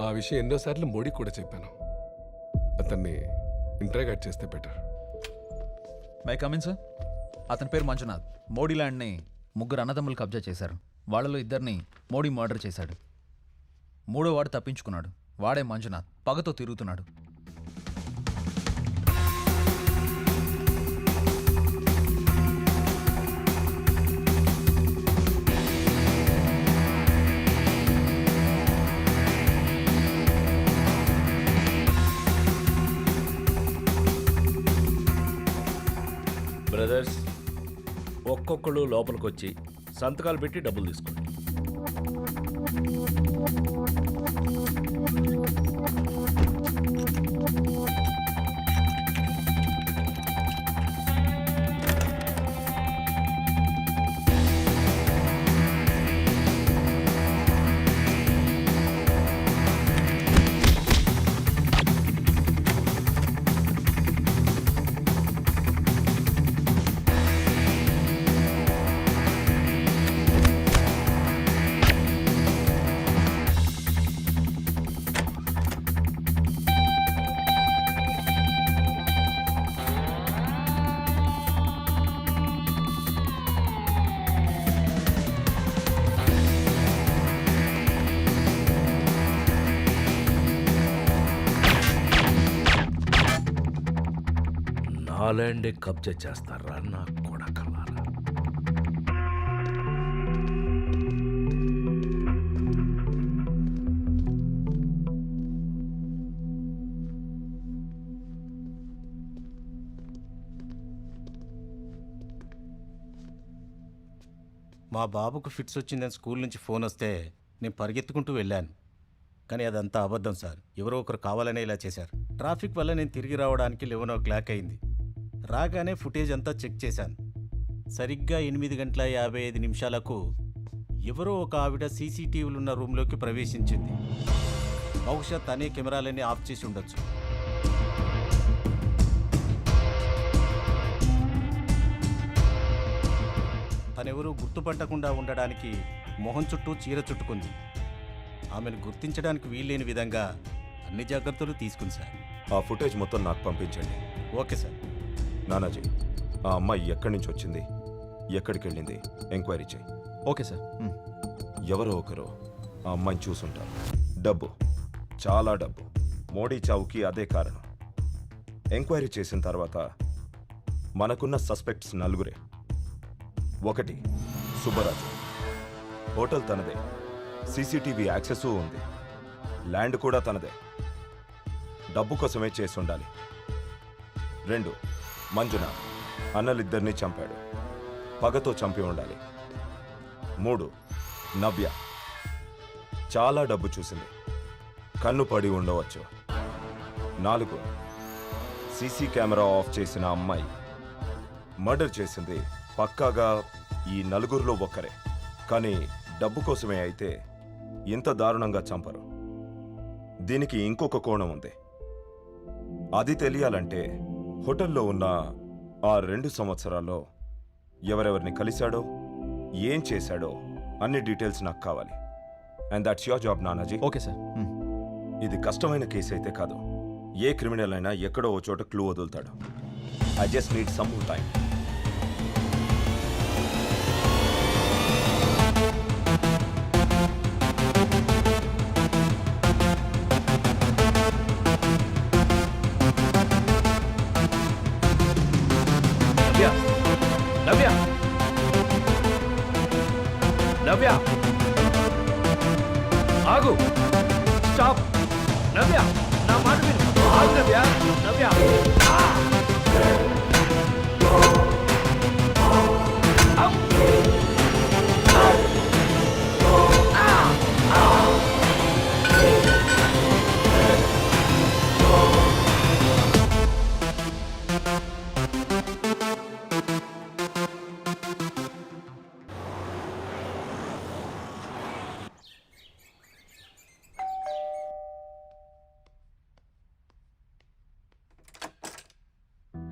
S12: ఆ విషయం ఎన్నోసార్లు మోడీ కూడా చెప్పాను. అతన్ని ఇంటరాగేట్ చేస్తే బెటర్.
S17: May come in sir. అతని పేరు మంజునాథ్. మోడీ ల్యాండ్ని 3 అన్నదమ్ములు కబ్జా చేశారు. వాళ్ళలో 2 మోడీ మర్డర్ చేశాడు. 3వ వాడు తప్పించుకున్నాడు. వాడే మంజునాథ్. పగతో తిరుగుతున్నాడు.
S5: బ్రదర్స్, ఒక్కొక్కళ్ళు లోపలికి వచ్చి సంతకాలు పెట్టి డబ్బులు తీసుకోండి. ల్యాండే కబ్జా చేస్తారా నా కొడకలారా?
S13: మా బాబుకు ఫిట్స్ వచ్చిందని స్కూల్ నుంచి ఫోన్ వస్తే నేను పరిగెత్తుకుంటూ వెళ్ళాను. కానీ అదంతా అబద్ధం సార్. ఎవరో ఒకరు కావాలనే ఇలా చేశారు. ట్రాఫిక్ వల్ల నేను తిరిగి రావడానికి 11 అయింది. రాగానే ఫుటేజ్ అంతా చెక్ చేశాను. సరిగ్గా 8:55 ఎవరో ఒక ఆవిడ సీసీటీవీలు ఉన్న రూమ్లోకి ప్రవేశించింది. బహుశా తనే కెమెరాలన్నీ ఆఫ్ చేసి ఉండొచ్చు. తనెవరూ గుర్తుపట్టకుండా ఉండడానికి మొహం చుట్టూ చీర చుట్టుకుంది. ఆమెను గుర్తించడానికి వీల్లేని విధంగా అన్ని జాగ్రత్తలు తీసుకుంది సార్.
S16: ఆ ఫుటేజ్ మొత్తం నాకు పంపించండి.
S13: Okay sir.
S16: నానాజీ, ఆ అమ్మాయి ఎక్కడి నుంచి వచ్చింది, ఎక్కడికి వెళ్ళింది ఎంక్వైరీ చేయి.
S17: Okay sir.
S16: ఎవరో ఒకరు ఆ అమ్మాయిని చూసుంటారు. డబ్బు, చాలా డబ్బు. మోడీ చావుకి అదే కారణం. ఎంక్వైరీ చేసిన తర్వాత మనకున్న సస్పెక్ట్స్ 4. 1 సుబ్బరాజు. హోటల్ తనదే, సీసీటీవీ యాక్సెస్ ఉంది, ల్యాండ్ కూడా తనదే. డబ్బు కోసమే చేసి ఉండాలి. 2 మంజునాథ్. అన్నలిద్దరినీ చంపాడు, పగతో చంపి ఉండాలి. 3 నవ్య. చాలా డబ్బు చూసింది, కన్ను పడి ఉండవచ్చు. 4 సీసీ కెమెరా ఆఫ్ చేసిన అమ్మాయి. మర్డర్ చేసింది పక్కాగా ఈ 4 ఒక్కరే. కానీ డబ్బు కోసమే అయితే ఇంత దారుణంగా చంపరు. దీనికి ఇంకొక కోణం ఉంది. అది తెలియాలంటే హోటల్లో ఉన్న ఆ 2 సంవత్సరాల్లో ఎవరెవరిని కలిశాడో, ఏం చేశాడో అన్ని డీటెయిల్స్ నాకు కావాలి. And that's your job Nanaji.
S17: Okay sir.
S16: ఇది కష్టమైన కేసు అయితే కాదు. ఏ క్రిమినల్ అయినా ఎక్కడో ఓ చోట క్లూ వదులుతాడు. I just need some more time.
S5: Navya, ఆగు, స్టాప్. నవ్య, నా మాట విను. ఆగు Navya. Navya,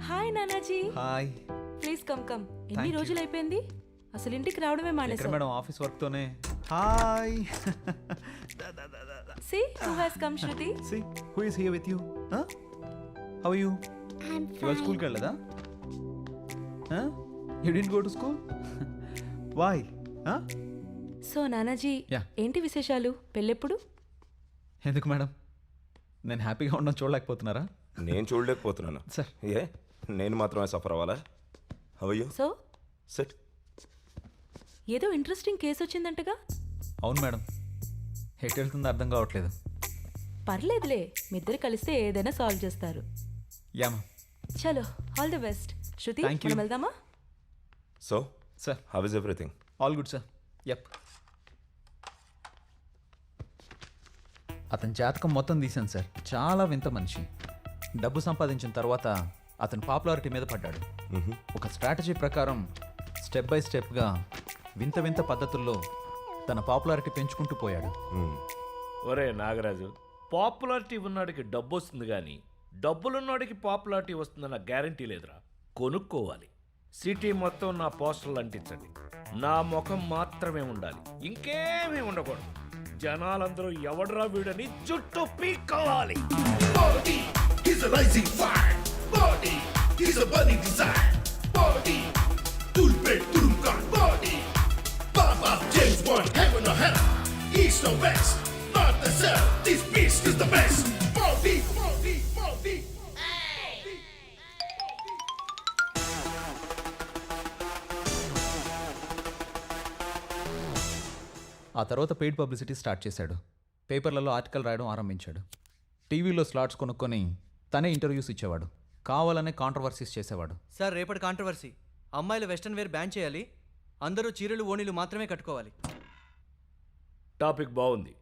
S3: hi Nanaji.
S17: Hi.
S3: Please come come.
S17: Thank
S3: ఎన్ని
S17: you.
S3: రోజులు అయిపోయింది అసలు ఇంటికి రావడమే
S17: ఎక్కడ
S3: మానేసావు.
S17: మేడం, ఆఫీస్ వర్క్తోనే. Hi.
S3: See who has come, Shruti?
S17: See who is here with you? Huh? How are you?
S3: I'm
S17: ఇవాళ
S3: fine.
S17: స్కూల్కి వెళ్ళదా? Huh? You didn't go to school? Why? Huh?
S3: So Nanaji,
S17: Yeah.
S3: ఏంటి విశేషాలు? పెళ్ళెప్పుడు?
S17: ఎందుకు మేడం, నేను హ్యాపీగా ఉండడం చూడలేకపోతున్నారా?
S16: నేను చూడలేకపోతున్నాను
S17: సార్.
S16: ఏ నేను మాత్రమే సఫర్ అవ్వాలా? How are you?
S3: So
S16: sit.
S3: ఏదో ఇంట్రెస్టింగ్ కేసు వచ్చిందంటగా?
S17: అవును మేడం, ఎటు వెళ్తుందో అర్థం కావట్లేదు.
S3: పర్లేదులే, మీ ఇద్దరు కలిస్తే ఏదైనా సాల్వ్ చేస్తారు.
S17: Yeah ma'am.
S3: చలో, all the best. Shruti,
S17: Thank you.
S3: మనం వెళ్దామా?
S16: So
S17: sir,
S16: how is everything?
S17: All good sir. Yup. అతని జాతకం మొత్తం తీశాను సార్. చాలా వింత మనిషి. డబ్బు సంపాదించిన తర్వాత అతను పాపులారిటీ మీద పడ్డాడు. ఒక స్ట్రాటజీ ప్రకారం స్టెప్ బై స్టెప్గా వింత వింత పద్ధతుల్లో తన పాపులారిటీ పెంచుకుంటూ పోయాడు.
S5: ఒరే నాగరాజు, పాపులారిటీ ఉన్నవాడికి డబ్బు వస్తుంది కానీ డబ్బులున్నవాడికి పాపులారిటీ వస్తుందన్న గ్యారంటీ లేదురా. కొనుక్కోవాలి. సిటీ మొత్తం నా పోస్టర్లు అంటించండి. నా ముఖం మాత్రమే ఉండాలి, ఇంకేమీ ఉండకూడదు. జనాలందరూ ఎవడరా వీడని చుట్టూ పీక్కోవాలి.
S21: He's a rising fire. Body, he's a burning desire. Body, Tulpe Turumkan. Body, Baba James Bond, heaven or hell, east or west, north or south. This beast is the best. Body, body, body.
S17: ఆ తర్వాత paid publicity start చేశాడు. పేపర్లలో article రాయడం ఆరంభించాడు. టీవీలో slots కొనుక్కొని తనే interviews ఇచ్చేవాడు. కావాలనే కాంట్రవర్సీస్ చేసేవాడు.
S9: సార్ రేపటి కాంట్రవర్సీ, అమ్మాయిలు వెస్ట్రన్ వేర్ బ్యాన్ చేయాలి, అందరూ చీరలు ఓణీలు మాత్రమే కట్టుకోవాలి.
S5: టాపిక్ బాగుంది.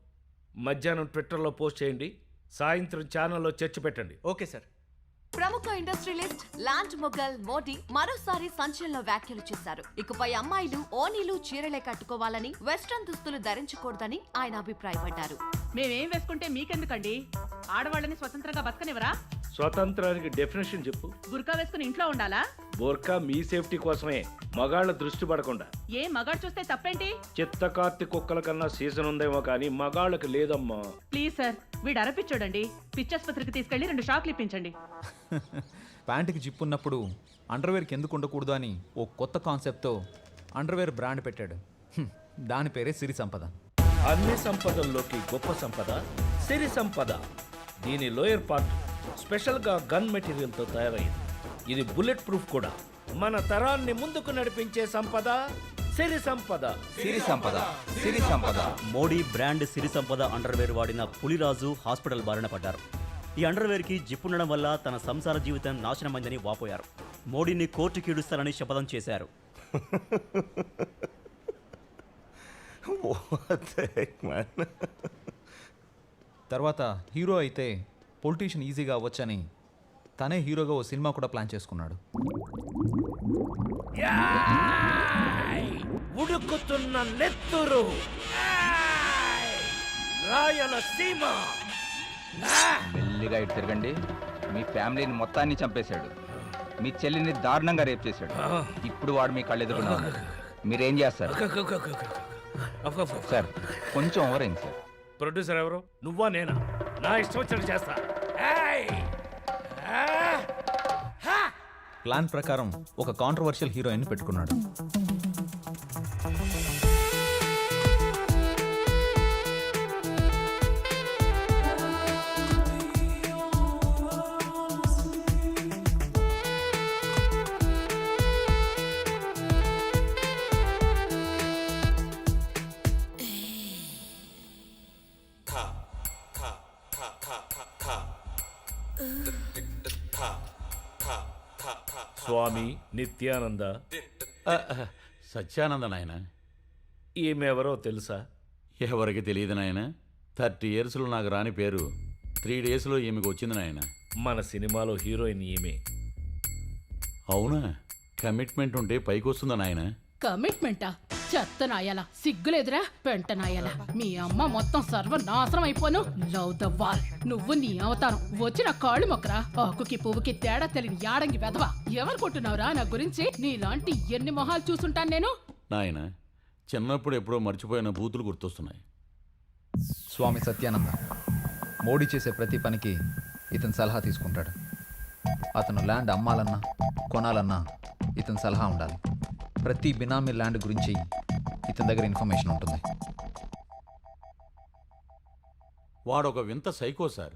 S5: మధ్యాహ్నం ట్విట్టర్లో పోస్ట్ చేయండి, సాయంత్రం ఛానల్లో చర్చ పెట్టండి.
S9: Okay sir.
S15: ప్రముఖ ఇండస్ట్రియలిస్ట్ లాండ్ మొగల్ మోడీ మరోసారి సంచలన వ్యాఖ్యలు చేశారు. ఇకపై అమ్మాయిలు ఓనీలు చీరలే కట్టుకోవాలని, వెస్ట్రన్ దుస్తులు ధరించకూడదని ఆయన అభిప్రాయపడ్డారు.
S11: మేమేం వేసుకుంటే మీకెందుకండి? ఆడవాళ్ళని స్వతంత్రంగా బతకనివరా?
S5: స్వతంత్రానికి డెఫినేషన్ చెప్పు.
S11: బుర్కా వేసుకుని ఇంట్లో ఉండాలా?
S5: బోర్కా మీ సేఫ్టీ కోసమే, మగాళ్ళ దృష్టి పడకుండా.
S11: ఏ మగాడు చూస్తే తప్పేంటి?
S5: చిత్తకార్తి కుక్కల కన్నా సీజన్ ఉందేమో కానీ మగాళ్ళకి లేదమ్మా.
S11: ప్లీజ్ సార్, వీడు అరపిచ్చోడండి. పిచ్చాసుపత్రికి తీసుకెళ్లి 2 షాక్లు ఇప్పించండి.
S17: ప్యాంటుకి జిప్ ఉన్నప్పుడు అండర్వేర్కి ఎందుకు ఉండకూడదు అని ఓ కొత్త కాన్సెప్ట్తో అండర్వేర్ బ్రాండ్ పెట్టాడు. దాని పేరే సిరి సంపద.
S5: అన్ని సంపదల్లోకి గొప్ప సంపద సిరి సంపద. దీని లోయర్ పార్ట్ స్పెషల్గా గన్ మెటీరియల్తో తయారైంది. ఇది బుల్లెట్ ప్రూఫ్ కూడా. మన తరాన్ని ముందుకు నడిపించే సంపద సిరి సంపద.
S10: సిరి సంపద, సిరి సంపద. మోడీ బ్రాండ్ సిరి సంపద అండర్వేర్ వాడిన పులిరాజు హాస్పిటల్ బారిన పడ్డారు. ఈ అండర్వేర్కి జిప్పుండడం వల్ల తన సంసార జీవితం నాశనమైందని వాపోయారు. మోడీని కోర్టుకి ఈడుస్తారని శపథం చేశారు.
S17: తర్వాత హీరో అయితే పొలిటీషియన్ ఈజీగా అవ్వచ్చని తనే హీరోగా ఓ సినిమా కూడా ప్లాన్ చేసుకున్నాడు.
S5: ఉడుకుతున్న నెత్తురు రాయలసీమ.
S1: మెల్లిగా ఇటు తిరగండి. మీ ఫ్యామిలీని మొత్తాన్ని చంపేశాడు. మీ చెల్లిని దారుణంగా రేప్ చేశాడు. ఇప్పుడు వాడు మీ కళ్ళెదురుగా ఉన్నాడు. మీరేం చేస్తారు సార్? కొంచెం ఓవరైంది సార్.
S5: ప్రొడ్యూసర్ ఎవరు? నువ్వా నేనా? నా ఇష్టం వచ్చినట్టు చేస్తా.
S17: ప్లాన్ ప్రకారం ఒక కాంట్రవర్షియల్ హీరోయిన్ పెట్టుకున్నాడు.
S5: స్వామి నిత్యానంద.
S22: సత్యానంద నాయన.
S5: ఈమె ఎవరో తెలుసా?
S22: ఎవరికి తెలియదు నాయన. 30 yearsలో నాకు రాని పేరు 3 daysలో ఈమెకు వచ్చింది నాయన.
S5: మన సినిమాలో హీరోయిన్ ఈమె.
S22: అవునా? కమిట్మెంట్ ఉంటే పైకి వస్తుందా నాయన?
S23: కమిట్మెంటా? చెత్త నాయాల, సిగ్గులేదురా పెంట నాయాల. మీ అమ్మ మొత్తం సర్వనాశనం అయిపోను. Love the wall. నువ్వు నీ అవతారం వచ్చిన కాళ్ళు మొక్కరా. ఆకుకి పువ్వుకి తేడా తెలియని యాడంగి వెదవా. ఎవరు కొట్టున్నావురా నా గురించి? నీలాంటి ఎన్ని మొహాలు చూసుంటాను నేను.
S22: నాయన, చిన్నప్పుడు ఎప్పుడో మర్చిపోయిన బూతులు గుర్తొస్తున్నాయి.
S17: స్వామి సత్యానంద మోడీ చేసే ప్రతి పనికి ఇతను సలహా తీసుకుంటాడు. అతను ల్యాండ్ అమ్మాలన్నా కొనాలన్నా ఇతని సలహా ఉండాలి. ప్రతి బినామీ ల్యాండ్ గురించి ఇతని దగ్గర ఇన్ఫర్మేషన్ ఉంటుంది.
S22: వాడొక వింత సైకో సార్.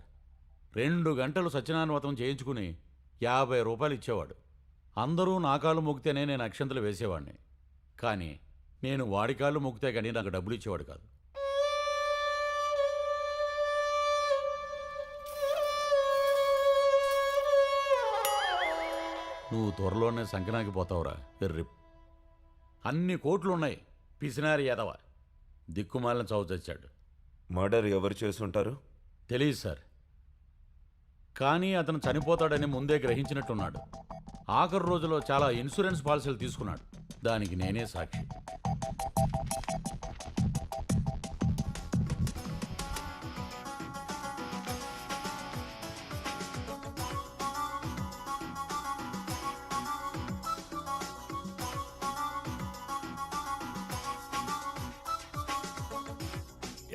S22: 2 గంటలు సత్యనారాయణ చేయించుకుని 50 రూపాయలు ఇచ్చేవాడు. అందరూ నా కాళ్ళు మొక్కితేనే నేను అక్షంతలు వేసేవాడిని. కానీ నేను వాడి కాళ్ళు మొక్కితే కానీ నాకు డబ్బులు ఇచ్చేవాడు కాదు. నువ్వు త్వరలోనే సంకనాకి పోతావురా ఎర్రి. అన్ని కోట్లున్నాయి. పిసినారి ఎదవ దిక్కుమాలిన చావు చచ్చాడు.
S16: మర్డర్ ఎవరు చేసుంటారు?
S22: తెలియదు సార్. కానీ అతను చనిపోతాడని ముందే గ్రహించినట్టున్నాడు. ఆఖరి రోజులో చాలా ఇన్సూరెన్స్ పాలసీలు తీసుకున్నాడు. దానికి నేనే సాక్షి.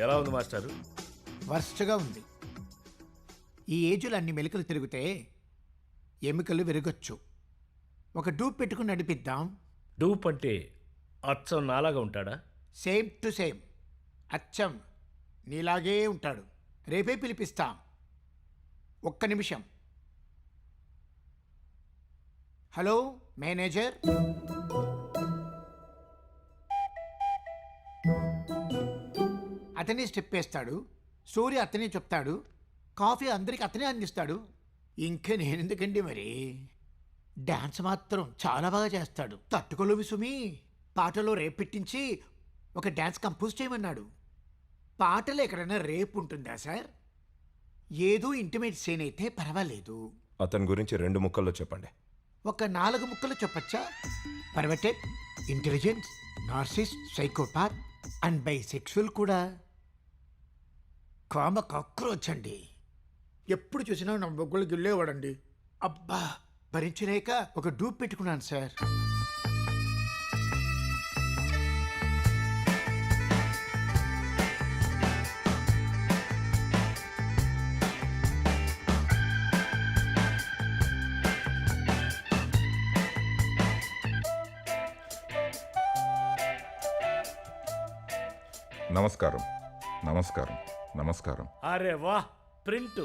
S5: ఎలా ఉంది మాస్టారు?
S24: వర్స్ట్గా ఉంది. ఈ ఏజ్లో అన్ని మెలికలు తిరిగితే ఎముకలు విరగొచ్చు. ఒక డూప్ పెట్టుకుని నడిపిద్దాం.
S5: డూప్ అంటే అచ్చం నాలాగా ఉంటాడా?
S24: Same to same. అచ్చం నీలాగే ఉంటాడు. రేపే పిలిపిస్తాం. ఒక్క నిమిషం. Hello manager. అతనే స్టెప్ వేస్తాడు, సూర్య అతనే చెప్తాడు, కాఫీ అందరికి అతనే అందిస్తాడు. ఇంకా నేనెందుకండి మరి. డాన్స్ మాత్రం చాలా బాగా చేస్తాడు. తట్టుకోలేవు సుమి. పాటలో రేప్ పెట్టించి ఒక డాన్స్ కంపోజ్ చేయమన్నాడు. పాటలో ఎక్కడైనా రేప్ ఉంటుందా సార్? ఏదో ఇంటిమేట్ సీన్ అయితే పర్వాలేదు.
S16: అతని గురించి 2 ముక్కల్లో చెప్పండి.
S24: ఒక 4 ముక్కలు చెప్పచ్చా? Perverted, intelligence, narcissist, psychopath and bisexual కూడా. కామ కాక్రోచ్ అండి. ఎప్పుడు చూసినా నా బొగ్గులు గిల్లేవాడండి. అబ్బా భరించలేక ఒక డూప్ పెట్టుకున్నాను సార్.
S4: నమస్కారం, నమస్కారం, నమస్కారం.
S7: అరే వా, ప్రింట్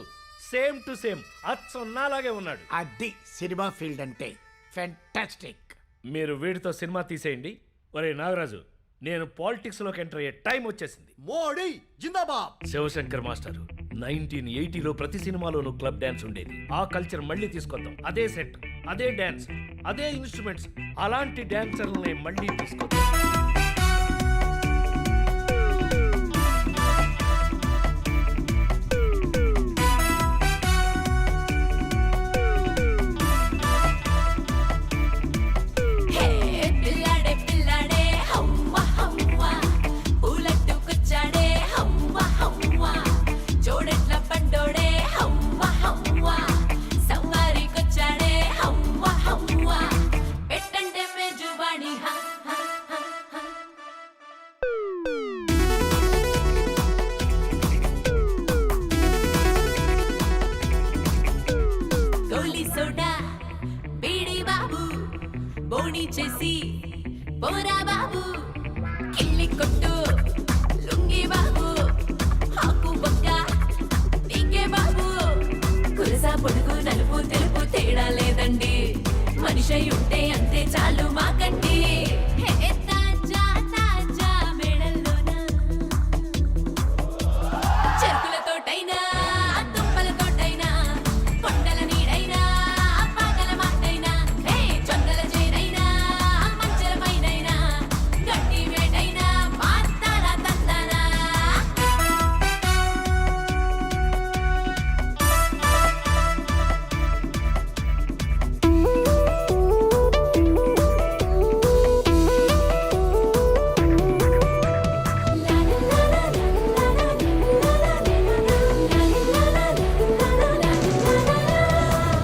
S7: సేమ్ టు సేమ్ అచ్చం నాలాగే ఉన్నాడు.
S24: అది సినిమా ఫీల్డ్ అంటే ఫ్యాంటాస్టిక్.
S7: మీరు వీడితో సినిమా తీసేయండి. ఒరే నాగరాజు, నేను పాలిటిక్స్ లోకి ఎంటర్ అయ్యే టైం వచ్చేసింది.
S24: మోడీ జిందాబాద్.
S7: శివశంకర్ మాస్టారు, 1980లో ప్రతి సినిమాలోనూ క్లబ్ డాన్స్ ఉండేది. ఆ కల్చర్ మళ్ళీ తీసుకొద్దాం. అదే సెట్, అదే డాన్స్, అదే ఇన్స్ట్రుమెంట్స్, అలాంటి డాన్సర్లని మళ్ళీ తీసుకొద్దాం.
S8: చేసి పోరా బాబు, కిల్లి కొట్టు లుంగి బాబు, ఆకు బొక్క నీకే బాబు, కురసా పొడుగు నలుపు తెలుపు తేడా లేదండి, మనిషి ఉంటే అంతే చాలు మాకండి. తాజా తాజా మేడల్లోనా చెరుకులతోటైనా తుప్పలతోటైనా కొండల నీడైనా పాగల మాటైనా జొన్నల చేనైనా మంచలమైనైనా గడ్డి వేటైనా మాతారా తందానా.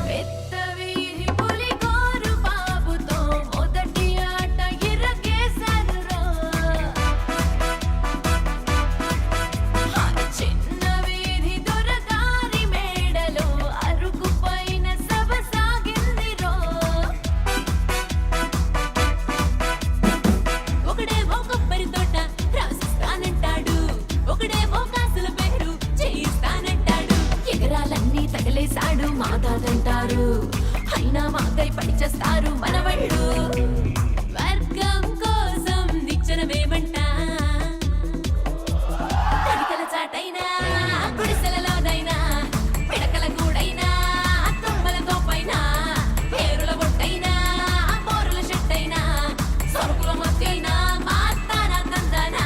S8: పెద్ద వీధి పులి గోరు బాబుతో మొదటి ఆట ఇరగేశారురా. చిన్న వీధి దొరగారి మేడలో అరుకు పైన సభ సాగిందిరో. ఒకడేమో కొబ్బరి తోట రాసిస్తానంటాడు, ఒకడేమో కాసుల పేరు చేయిస్తానంటాడు, ఎగరాలన్నీ తగలేశాడు మాదాదంటారు, అయినా మాకై పడిచేస్తారు మనవళ్ళు. వర్గం కోసం నిచ్చెనవేమంట, తడికల చాటైనా గుడిసెలలోనైనా పిడకల గూడైనా తుమ్మల తోపైనా పేరుల బొట్టైనా బోరుల షెట్టైనా సరుకుల మత్తైనా మాతారా తందానా.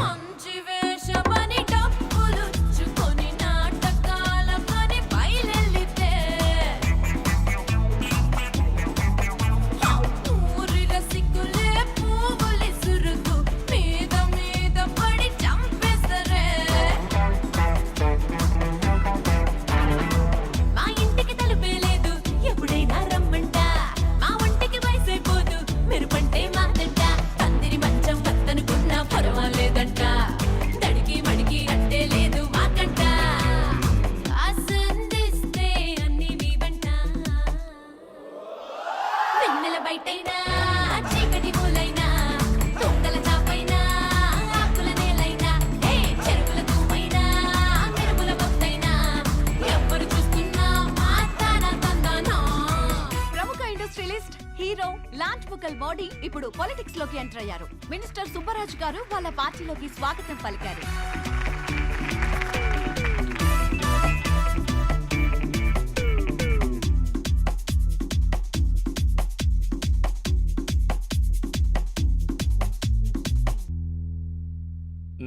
S8: మంచి
S15: లాంచ్ బుకల్ మోడీ ఇప్పుడు పాలిటిక్స్ లోకి ఎంటర్ అయ్యారు. మినిస్టర్ సుబ్బరాజు గారు వాళ్ళ పార్టీలోకి స్వాగతం పలికారు.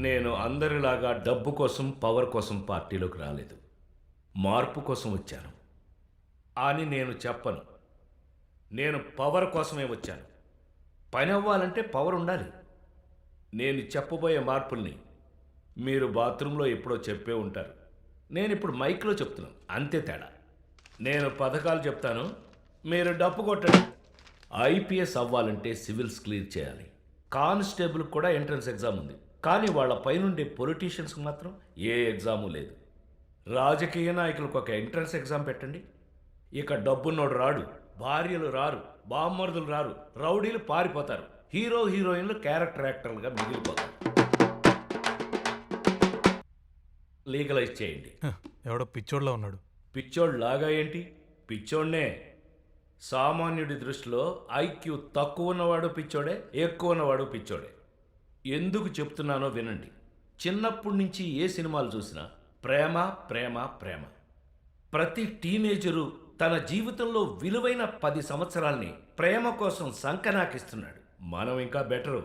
S5: నేను అందరిలాగా డబ్బు కోసం పవర్ కోసం పార్టీలోకి రాలేదు, మార్పు కోసం వచ్చాను అని నేను చెప్పను. నేను పవర్ కోసమే వచ్చాను. పని అవ్వాలంటే పవర్ ఉండాలి. నేను చెప్పబోయే మార్పుల్ని మీరు బాత్రూంలో ఎప్పుడో చెప్పే ఉంటారు. నేను ఇప్పుడు మైక్లో చెప్తున్నాను, అంతే తేడా. నేను పథకాలు చెప్తాను, మీరు డప్పు కొట్టండి. ఐపీఎస్ అవ్వాలంటే సివిల్స్ క్లియర్ చేయాలి. కానిస్టేబుల్ కూడా ఎంట్రన్స్ ఎగ్జామ్ ఉంది, కానీ వాళ్ళ పైనుండే పొలిటీషియన్స్కి మాత్రం ఏ ఎగ్జాము లేదు. రాజకీయ నాయకులకు ఒక ఎంట్రన్స్ ఎగ్జామ్ పెట్టండి. ఇక డబ్బున్నోడు రాడు, భార్యలు రారు, బామ్మర్దులు రారు, రౌడీలు పారిపోతారు, హీరోయిన్లు క్యారెక్టర్ యాక్టర్లుగా మిగిలిపోతారు. లీగలైజ్ చేయండి.
S2: ఎవడో పిచ్చోడ్లా ఉన్నాడు.
S5: పిచ్చోడ్ లాగా ఏంటి? పిచ్చోడ్నే. సామాన్యుడి దృష్టిలో ఐక్యూ తక్కువ ఉన్నవాడు పిచ్చోడే, ఎక్కువ ఉన్నవాడు పిచ్చోడే. ఎందుకు చెప్తున్నానో వినండి. చిన్నప్పటి నుంచి ఏ సినిమాలు చూసినా ప్రేమ ప్రేమ ప్రేమ. ప్రతి టీనేజరు తన జీవితంలో విలువైన 10 సంవత్సరాల్ని ప్రేమ కోసం సంకనాకిస్తున్నాడు. మనం ఇంకా బెటరు.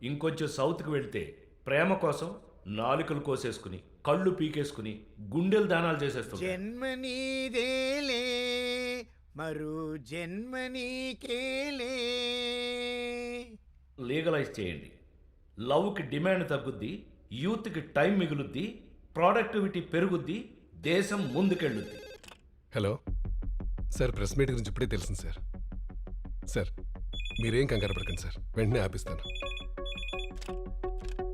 S5: ఇంకొంచెం సౌత్కి వెళ్తే ప్రేమ కోసం నాలుకలు కోసేసుకుని, కళ్ళు పీకేసుకుని, గుండెలు దానాలు చేసేస్తున్నాడు.
S24: జన్మనీదేలే మరో జన్మనీకేలే.
S5: లీగలైజ్ చేయండి. లవ్కి డిమాండ్ తగ్గుద్ది, యూత్కి టైం మిగులుద్ది, ప్రొడక్టివిటీ పెరుగుద్ది, దేశం ముందుకెళ్ళుద్ది.
S12: హలో సార్, ప్రెస్ మీట్ గురించి ఇప్పుడే తెలిసింది సార్. సార్ మీరేం కంగారు పడకండి సార్, వెంటనే ఆపిస్తాను.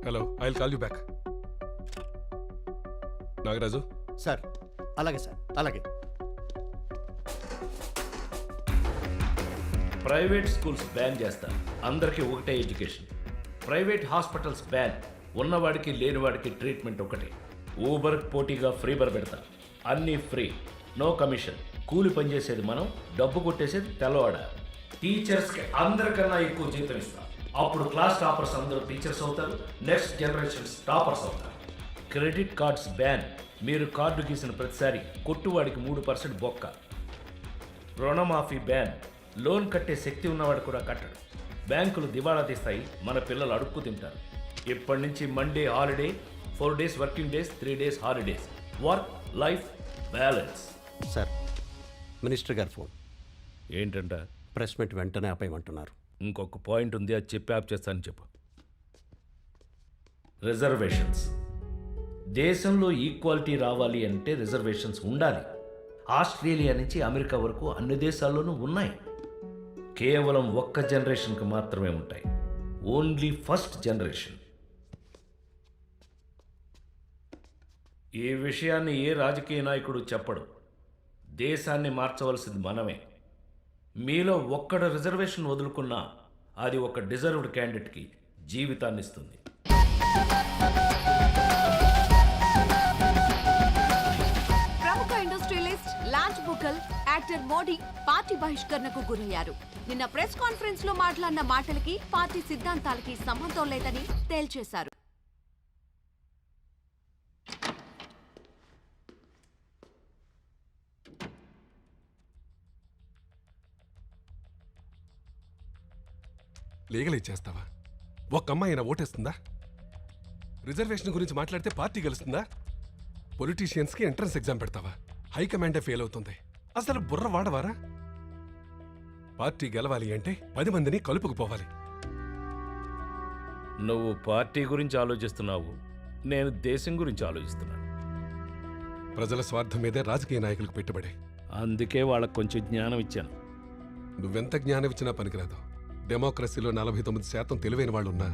S12: Hello, I will call you back. Nagaraju
S20: sir. అలాగే సార్, అలాగే.
S5: ప్రైవేట్ స్కూల్స్ బ్యాన్ చేస్తారు, అందరికీ ఒకటే ఎడ్యుకేషన్. ప్రైవేట్ హాస్పిటల్స్ బ్యాన్, ఉన్నవాడికి లేనివాడికి ట్రీట్మెంట్ ఒకటే. ఊబర్ పోటీగా ఫ్రీబర్ పెడతా, అన్నీ ఫ్రీ, నో కమిషన్. కూలి పనిచేసేది మనం, డబ్బు కొట్టేసేది తెల్లవాడ. టీచర్స్కి అందరికన్నా ఎక్కువ జీతం ఇస్తాం. అప్పుడు క్లాస్ టాపర్స్ అందరూ టీచర్స్ అవుతారు, నెక్స్ట్ జనరేషన్స్ టాపర్స్ అవుతారు. క్రెడిట్ కార్డ్స్ బ్యాన్, మీరు కార్డు గీసిన ప్రతిసారి కొట్టువాడికి 3% బొక్క. రుణమాఫీ బ్యాన్, లోన్ కట్టే శక్తి ఉన్నవాడు కూడా కట్టడు. బ్యాంకులు దివాళా తీస్తాయి, మన పిల్లలు అడుక్కు తింటారు. ఇప్పటి నుంచి Monday holiday, 4 days working days, 3 days holidays. Work life balance.
S6: Sir, minister గారు ఫోన్.
S5: ఏంటంట?
S6: ప్రెస్ మీట్ వెంటనే ఆపేయమంటున్నారు.
S5: ఇంకొక పాయింట్ ఉంది, అది చెప్పి ఆప్ చేస్తానని చెప్పు. రిజర్వేషన్స్. దేశంలో ఈక్వాలిటీ రావాలి అంటే రిజర్వేషన్స్ ఉండాలి. ఆస్ట్రేలియా నుంచి అమెరికా వరకు అన్ని దేశాల్లోనూ ఉన్నాయి. కేవలం ఒక్క జనరేషన్కి మాత్రమే ఉంటాయి, ఓన్లీ ఫస్ట్ జనరేషన్. ఈ విషయాన్ని ఏ రాజకీయ నాయకుడు చెప్పడు. దేశాన్ని మార్చవలసింది మనమే. మీలో ఒక్కడు రిజర్వేషన్ వదులుకున్నా అది ఒక డిజర్వ్డ్ క్యాండిడేట్కి జీవితాన్ని ఇస్తుంది.
S15: ప్రముఖ ఇండస్ట్రియలిస్ట్ లాంచ్ బుకల్ యాక్టర్ మోడీ పార్టీ బహిష్కరణకు గురయ్యారు. నిన్న ప్రెస్ కాన్ఫరెన్స్ లో మాట్లాడిన మాటలకి పార్టీ సిద్ధాంతాలకి సంబంధం లేదని తేల్చేశారు.
S12: లీగల్ ఇచ్చేస్తావా? ఒక్క అమ్మాయి అయినా ఓటేస్తుందా? రిజర్వేషన్ గురించి మాట్లాడితే పార్టీ గెలుస్తుందా? పొలిటీషియన్స్కి ఎంట్రన్స్ ఎగ్జామ్ పెడతావా? హైకమాండే ఫెయిల్ అవుతుంది. అసలు బుర్ర వాడవారా? పార్టీ గెలవాలి అంటే 10 మందిని కలుపుకుపోవాలి.
S5: నువ్వు పార్టీ గురించి ఆలోచిస్తున్నావు, నేను దేశం గురించి ఆలోచిస్తున్నాను.
S12: ప్రజల స్వార్థం మీదే రాజకీయ నాయకులకు పెట్టుబడి.
S5: అందుకే వాళ్ళకు కొంచెం జ్ఞానం ఇచ్చాను.
S12: నువ్వెంత జ్ఞానం ఇచ్చినా పనికిరాదు. డెమోక్రసీలో 49% తెలివైన వాళ్ళున్నా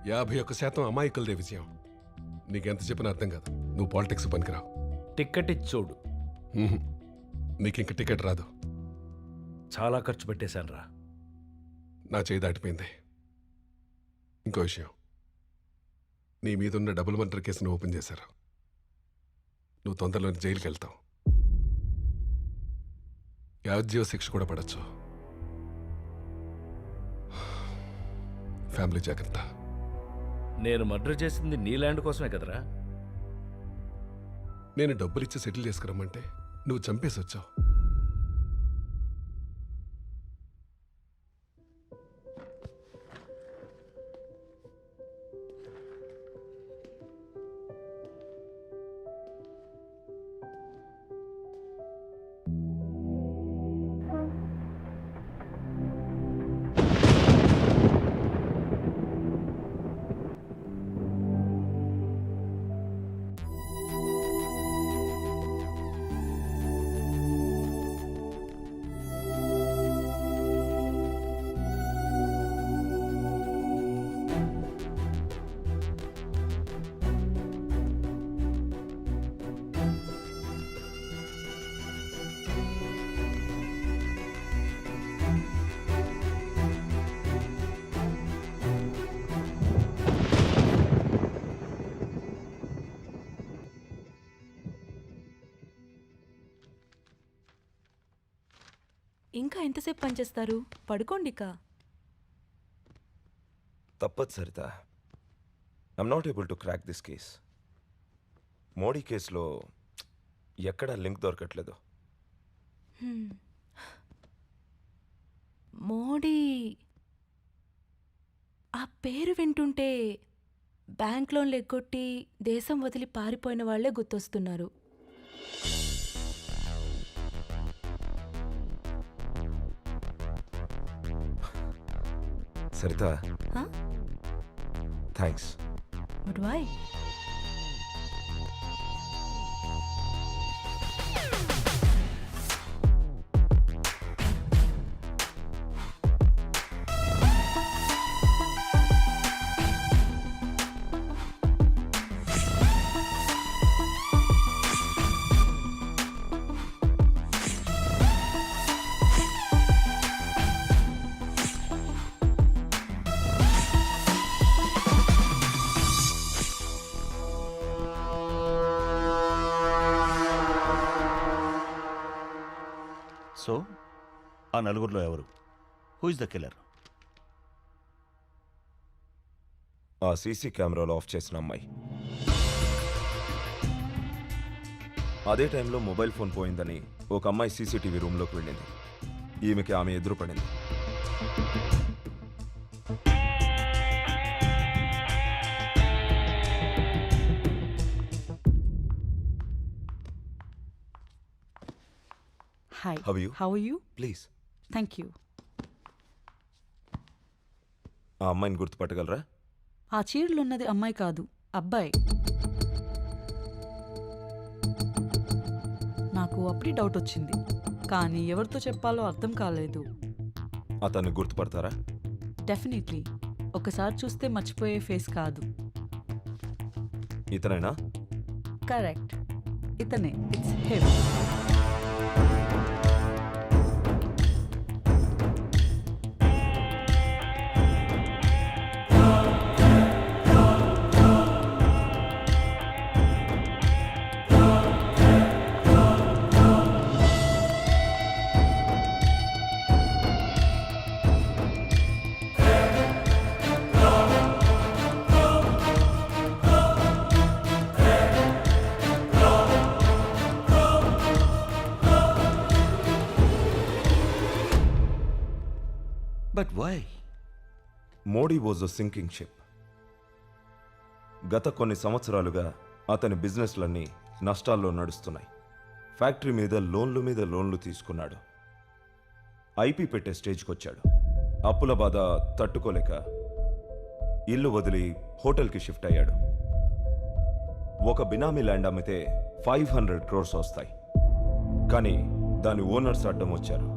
S12: 51% అమాయకులదే విజయం. నీకెంత చెప్పినా అర్థం కాదు. నువ్వు పాలిటిక్స్ పనికిరావు.
S5: టికెట్ ఇచ్చి చూడు.
S12: నీకింక టికెట్ రాదు.
S5: చాలా ఖర్చు పెట్టేశాను రా.
S12: నా చేయి దాటిపోయింది. ఇంకో విషయం, నీ మీదున్న డబుల్ మర్డర్ కేసును ఓపెన్ చేశారు. నువ్వు తొందరలోనే జైలుకి వెళ్తావు. యావజ్జీవ శిక్ష కూడా పడచ్చు. ఫ్యామిలీ జాగ్రత్త.
S5: నేను మర్డర్ చేసింది నీ ల్యాండ్ కోసమే కదరా.
S12: నేను డబ్బులిచ్చి సెటిల్ చేసుకురమ్మంటే నువ్వు చంపేసి వచ్చావు.
S3: ఇంకా ఎంతసేపు పనిచేస్తారు? పడుకోండికా.
S16: తప్పదు Saritha. I'm not able to crack this case. Modi కేసులో ఎక్కడా లింక్ దొరకట్లేదు.
S3: మోడీ ఆ పేరు వింటుంటే బ్యాంక్ లోన్లు ఎగ్గొట్టి దేశం వదిలి పారిపోయిన వాళ్లే గుర్తొస్తున్నారు.
S16: Sarita, thanks.
S3: But why?
S10: So ఆ నలుగురిలో ఎవరు? Who is the killer?
S16: ఆ సీసీ కెమెరాలో ఆఫ్ చేసిన అమ్మాయి. అదే టైంలో మొబైల్ ఫోన్ పోయిందని ఒక అమ్మాయి సీసీటీవీ రూమ్లోకి వెళ్ళింది. ఈమెకి ఆమె ఎదురు పడింది.
S11: Hi.
S16: How are you?
S11: How are you?
S16: Please.
S11: Thank you.
S16: ఆ అమ్మాయిని గుర్తుపట్టగలరా?
S11: ఆ చీరలు ఉన్నది అమ్మాయి కాదు, అబ్బాయి. నాకు అప్పుడే డౌట్ వచ్చింది, కానీ ఎవరితో చెప్పాలో అర్థం కాలేదు.
S16: అతన్ని గుర్తుపడతారా?
S11: డెఫినెట్లీ. ఒకసారి చూస్తే మర్చిపోయే ఫేస్ కాదు.
S16: ఇతనేనా?
S11: కరెక్ట్, ఇతనే. It's him.
S16: But why? Modi was a sinking ship. గత కొన్ని సంవత్సరాలుగా అతని బిజినెస్లన్నీ నష్టాల్లో నడుస్తున్నాయి. ఫ్యాక్టరీ మీద లోన్లు తీసుకున్నాడు. ఐపీ పెట్టే స్టేజ్కి వచ్చాడు. అప్పుల బాధ తట్టుకోలేక ఇల్లు వదిలి హోటల్కి షిఫ్ట్ అయ్యాడు. ఒక బినామీ ల్యాండ్ అమ్మితే 500 crores వస్తాయి. కానీ దాని ఓనర్స్ అడ్డం వచ్చారు.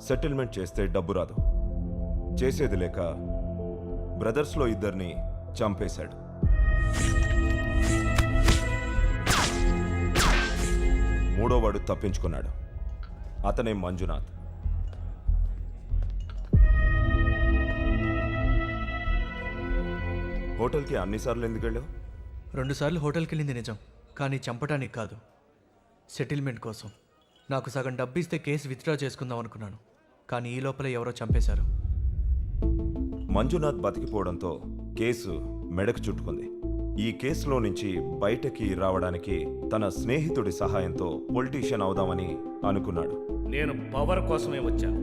S16: సెటిల్మెంట్ చేస్తే డబ్బు రాదు. చేసేది లేక బ్రదర్స్లో ఇద్దరిని చంపేశాడు. మూడోవాడు తప్పించుకున్నాడు. అతనే మంజునాథ్. హోటల్కి అన్నిసార్లు ఎందుకు వెళ్ళావు?
S9: 2 సార్లు హోటల్కి వెళ్ళింది నిజం, కానీ చంపటానికి కాదు, సెటిల్మెంట్ కోసం. నాకు సగం డబ్బు ఇస్తే కేసు విత్డ్రా చేసుకుందాం అనుకున్నాను, కానీ ఈ లోపల ఎవరో చంపేశారు.
S16: మంజునాథ్ బతికిపోవడంతో కేసు మెడకు చుట్టుకుంది. ఈ కేసులో నుంచి బయటకి రావడానికి తన స్నేహితుడి సహాయంతో పొలిటీషియన్ అవుదామని అనుకున్నాడు.
S7: నేను పవర్ కోసమే వచ్చాను.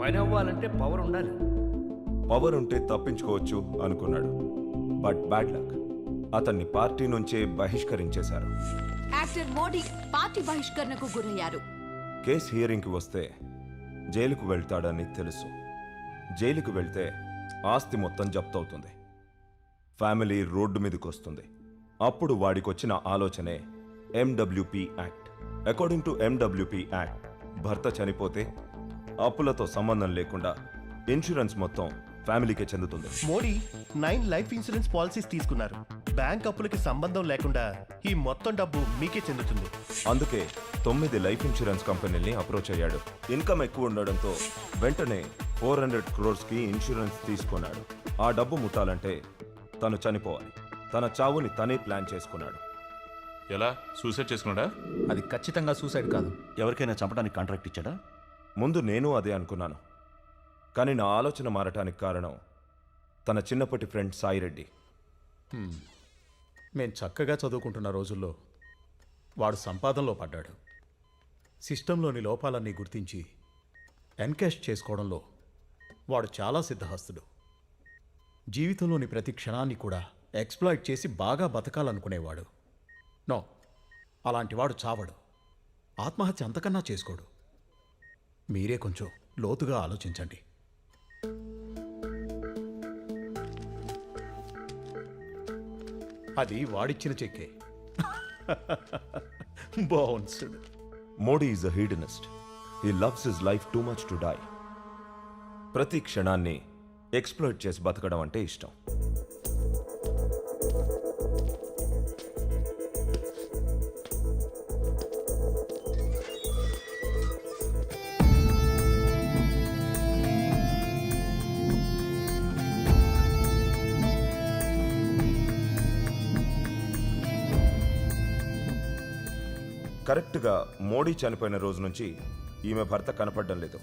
S7: పని అవ్వాలంటే పవర్ ఉండాలి.
S16: పవర్ ఉంటే తప్పించుకోవచ్చు అనుకున్నాడు. బట్ బ్యాడ్ లక్, అతన్ని పార్టీ నుంచే బహిష్కరించేశారు.
S15: యాక్టర్ మోడీ పార్టీ బహిష్కరణకు గురయ్యారు.
S16: కేస్ హియరింగ్కి వస్తే జైలుకు వెళ్తాడని తెలుసు. జైలుకు వెళ్తే ఆస్తి మొత్తం జప్తవుతుంది. ఫ్యామిలీ రోడ్డు మీదకి వస్తుంది. అప్పుడు వాడికొచ్చిన ఆలోచనే MWP act. According to MWP act, భర్త చనిపోతే అప్పులతో సంబంధం లేకుండా ఇన్సూరెన్స్ మొత్తం ఫ్యామిలీకే చెందుతుంది.
S20: మోడీ 9 లైఫ్ ఇన్సూరెన్స్ పాలసీస్ తీసుకున్నారు. బ్యాంక్ అప్పులకి సంబంధం లేకుండా ఈ మొత్తం డబ్బు మీకే చెందుతుంది.
S16: అందుకే 9 లైఫ్ ఇన్సూరెన్స్ కంపెనీల్ని అప్రోచ్ అయ్యాడు. ఇన్కమ్ ఎక్కువ ఉండడంతో వెంటనే 400 crores ఇన్సూరెన్స్ తీసుకున్నాడు. ఆ డబ్బు ముట్టాలంటే తను చనిపోవాలి. తన చావుని తనే ప్లాన్ చేసుకున్నాడు.
S2: ఎలా? సూసైడ్ చేసుకున్నాడా?
S17: అది ఖచ్చితంగా సూసైడ్ కాదు.
S10: ఎవరికైనా చంపడానికి కాంట్రాక్ట్ ఇచ్చాడా?
S16: ముందు నేను అదే అనుకున్నాను. కానీ నా ఆలోచన మారటానికి కారణం తన చిన్నప్పటి ఫ్రెండ్ సాయిరెడ్డి.
S13: మేం చక్కగా చదువుకుంటున్న రోజుల్లో వాడు సంపాదనలో పడ్డాడు. సిస్టంలోని లోపాలన్నీ గుర్తించి ఎన్కాష్ చేసుకోవడంలో వాడు చాలా సిద్ధహస్తుడు. జీవితంలోని ప్రతి క్షణాన్ని కూడా ఎక్స్ప్లాయిట్ చేసి బాగా బతకాలనుకునేవాడు. నో, అలాంటి వాడు చావడు. ఆత్మహత్య అంతకన్నా చేసుకోడు. మీరే కొంచెం లోతుగా ఆలోచించండి. అది వాడిచ్చిన చెక్కే. Bounced.
S16: Modi is a hedonist. He loves his life too much to die. ప్రతి క్షణాన్ని ఎక్స్ప్లోయిట్ చేసి బతకడం అంటే ఇష్టం. కరెక్ట్గా మోడీ చనిపోయిన రోజు నుంచి ఈమె భర్త కనపడడం లేదు.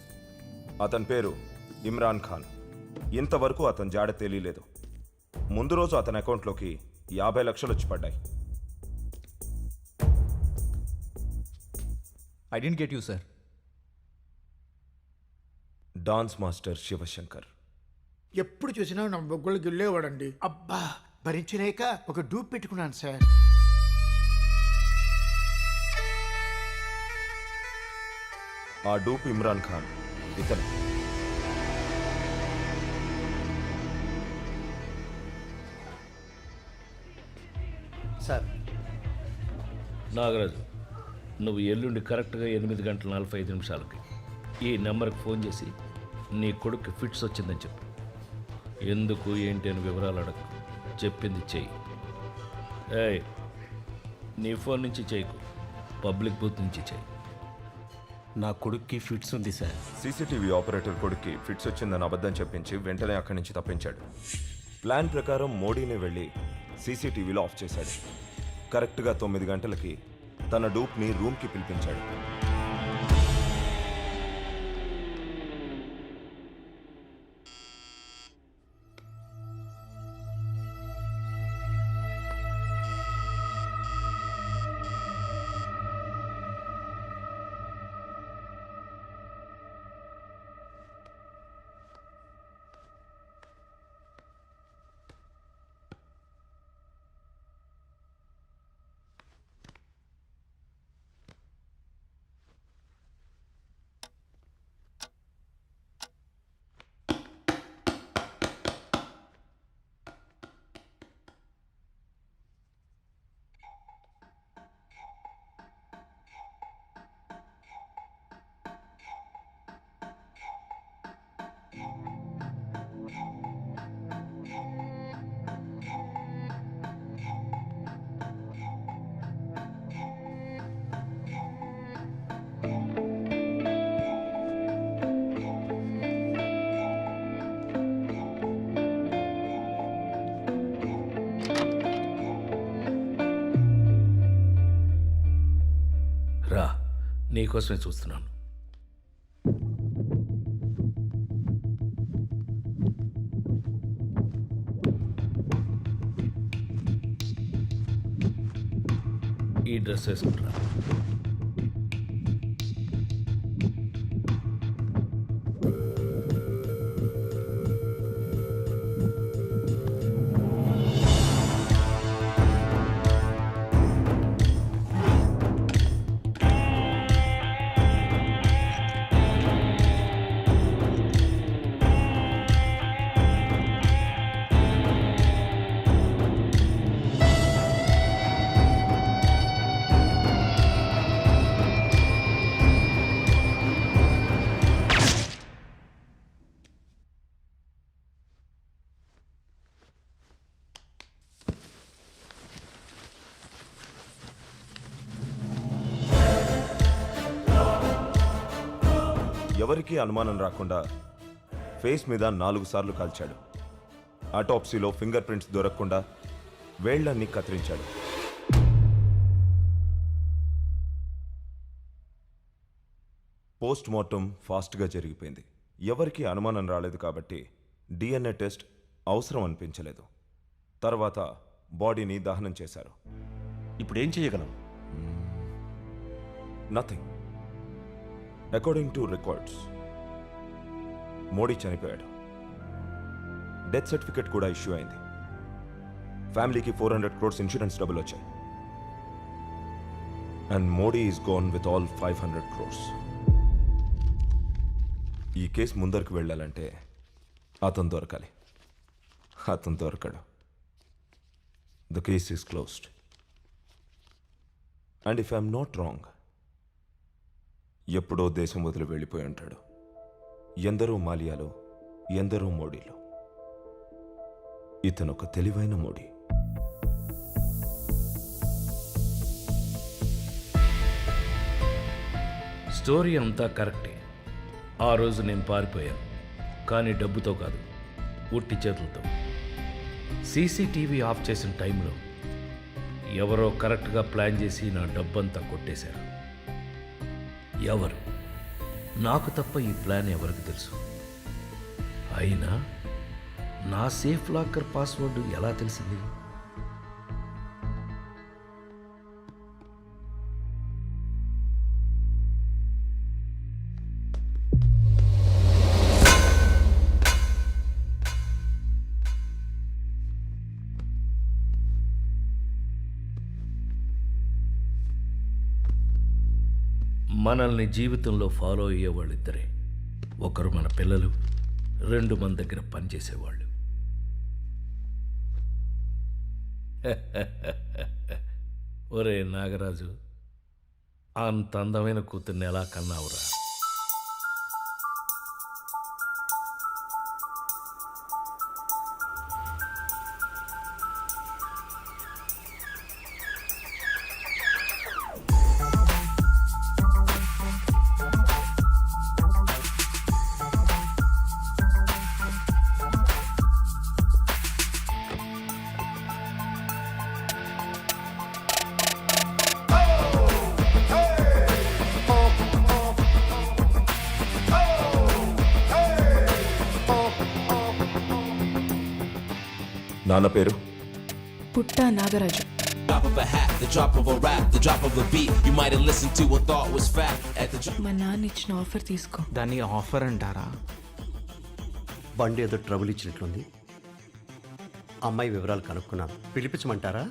S16: అతని పేరు ఇమ్రాన్ ఖాన్. ఇంతవరకు అతని జాడ తెలియలేదు. ముందు రోజు అతని అకౌంట్లోకి 50 లక్షలు వచ్చి పడ్డాయి.
S17: I didn't get you sir.
S16: Dance master Shivashankar.
S24: ఎప్పుడు చూసినా నా బొగ్గులు గిల్లేవాడండి. అబ్బా, భరించలేక ఒక డూప్ పెట్టుకున్నాను సార్.
S16: ఆ డూప్ ఇమ్రాన్ ఖాన్. ఇతను
S6: సార్.
S7: నాగరాజు, నువ్వు ఎల్లుండి కరెక్ట్గా 8:45 ఈ నెంబర్కి ఫోన్ చేసి నీ కొడుకు ఫిట్స్ వచ్చిందని చెప్పు. ఎందుకు ఏంటి అని వివరాలు అడగ. చెప్పింది చెయ్యి. ఏయ్, నీ ఫోన్ నుంచి చేయకు, పబ్లిక్ బూత్ నుంచి చెయ్యి.
S13: నా కొడుక్కి ఫిట్స్ ఉంది సార్.
S16: సీసీటీవీ ఆపరేటర్ కొడుక్కి ఫిట్స్ వచ్చిందని అబద్ధం చెప్పించి వెంటనే అక్కడి నుంచి తప్పించాడు. ప్లాన్ ప్రకారం మోడీని వెళ్ళి సీసీటీవీలో ఆఫ్ చేశాడు. కరెక్ట్గా 9 గంటలకి తన డూప్ని రూమ్కి పిలిపించాడు.
S7: రా, నీకోసమే చూస్తున్నాను.
S5: ఈ డ్రెస్ వేసుకుంటారా?
S16: ఎవరికీ అనుమానం రాకుండా ఫేస్ మీద 4 సార్లు కాల్చాడు. ఆటోప్సీలో ఫింగర్ ప్రింట్స్ దొరకకుండా వేళ్లన్నీ కత్తిరించాడు. పోస్ట్ మార్టం ఫాస్ట్గా జరిగిపోయింది. ఎవరికీ అనుమానం రాలేదు కాబట్టి డిఎన్ఏ టెస్ట్ అవసరం అనిపించలేదు. తర్వాత బాడీని దహనం చేశారు.
S10: ఇప్పుడు ఏం చేయగలం?
S16: Nothing. According to records Modi చనిపోయాడు. డెత్ సర్టిఫికెట్ కూడా ఇష్యూ అయింది. ఫ్యామిలీకి 400 crores ఇన్సూరెన్స్ డబ్బులు వచ్చాయి. And Modi is gonna with all 500 crores. ఈ కేసు ముందరికి వెళ్ళాలంటే అతను దొరకాలి. అతను దొరకడు. The case is closed. And if I'm not wrong, ఎప్పుడో దేశం వదిలి వెళ్ళిపోయి ఉంటాడు. ఎందరో మాలియాలో, ఎందరో మోడీలో. ఇతను ఒక తెలివైన మోడీ.
S5: స్టోరీ అంతా కరెక్టే. ఆ రోజు నేను పారిపోయాను, కానీ డబ్బుతో కాదు, ఉట్టి చేతులతో. సీసీటీవీ ఆఫ్ చేసిన టైంలో ఎవరో కరెక్ట్గా ప్లాన్ చేసి నా డబ్బంతా కొట్టేశారు. ఎవరు? నాకు తప్ప ఈ ప్లాన్ ఎవరికి తెలుసు? అయినా నా సేఫ్ లాకర్ పాస్వర్డ్ ఎలా తెలిసింది? మనల్ని జీవితంలో ఫాలో అయ్యేవాళ్ళిద్దరే. ఒకరు మన పిల్లలు, 2 మన దగ్గర పనిచేసేవాళ్ళు. ఒరే నాగరాజు, అంత అందమైన కూతుర్ని ఎలా కన్నావురా?
S16: నాన్న పేరు
S3: పుట్టా నాగరాజు. మా నాన్న ఇచ్చిన ఆఫర్ తీసుకో.
S9: దాన్ని ఆఫర్ అంటారా?
S6: బండి ఏదో ట్రబుల్ ఇచ్చినట్లుంది. అమ్మాయి వివరాలు కనుక్కున్నాను. పిలిపించమంటారా?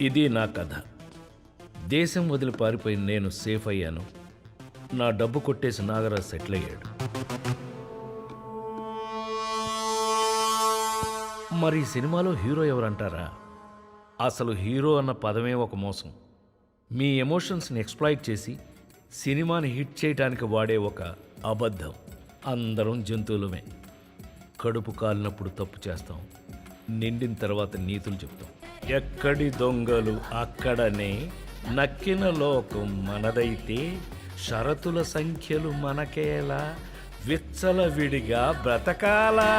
S5: ఇది నా కథ. దేశం వదిలి పారిపోయిన నేను సేఫ్ అయ్యాను. నా డబ్బు కొట్టేసి నాగరాజ్ సెటిల్ అయ్యాడు. మరి ఈ సినిమాలో హీరో ఎవరంటారా? అసలు హీరో అన్న పదమే ఒక మోసం. మీ ఎమోషన్స్ని ఎక్స్ప్లాయిట్ చేసి సినిమాని హిట్ చేయడానికి వాడే ఒక అబద్ధం. అందరం జంతువులమే. కడుపు కాలినప్పుడు తప్పు చేస్తాం, నిండిన తర్వాత నీతులు చెప్తాం. ఎక్కడి దొంగలు అక్కడనే, నక్కిన లోకం మనదైతే, షరతుల సంఖ్యలు మనకేలా, విచ్చల విడిగా బ్రతకాలా.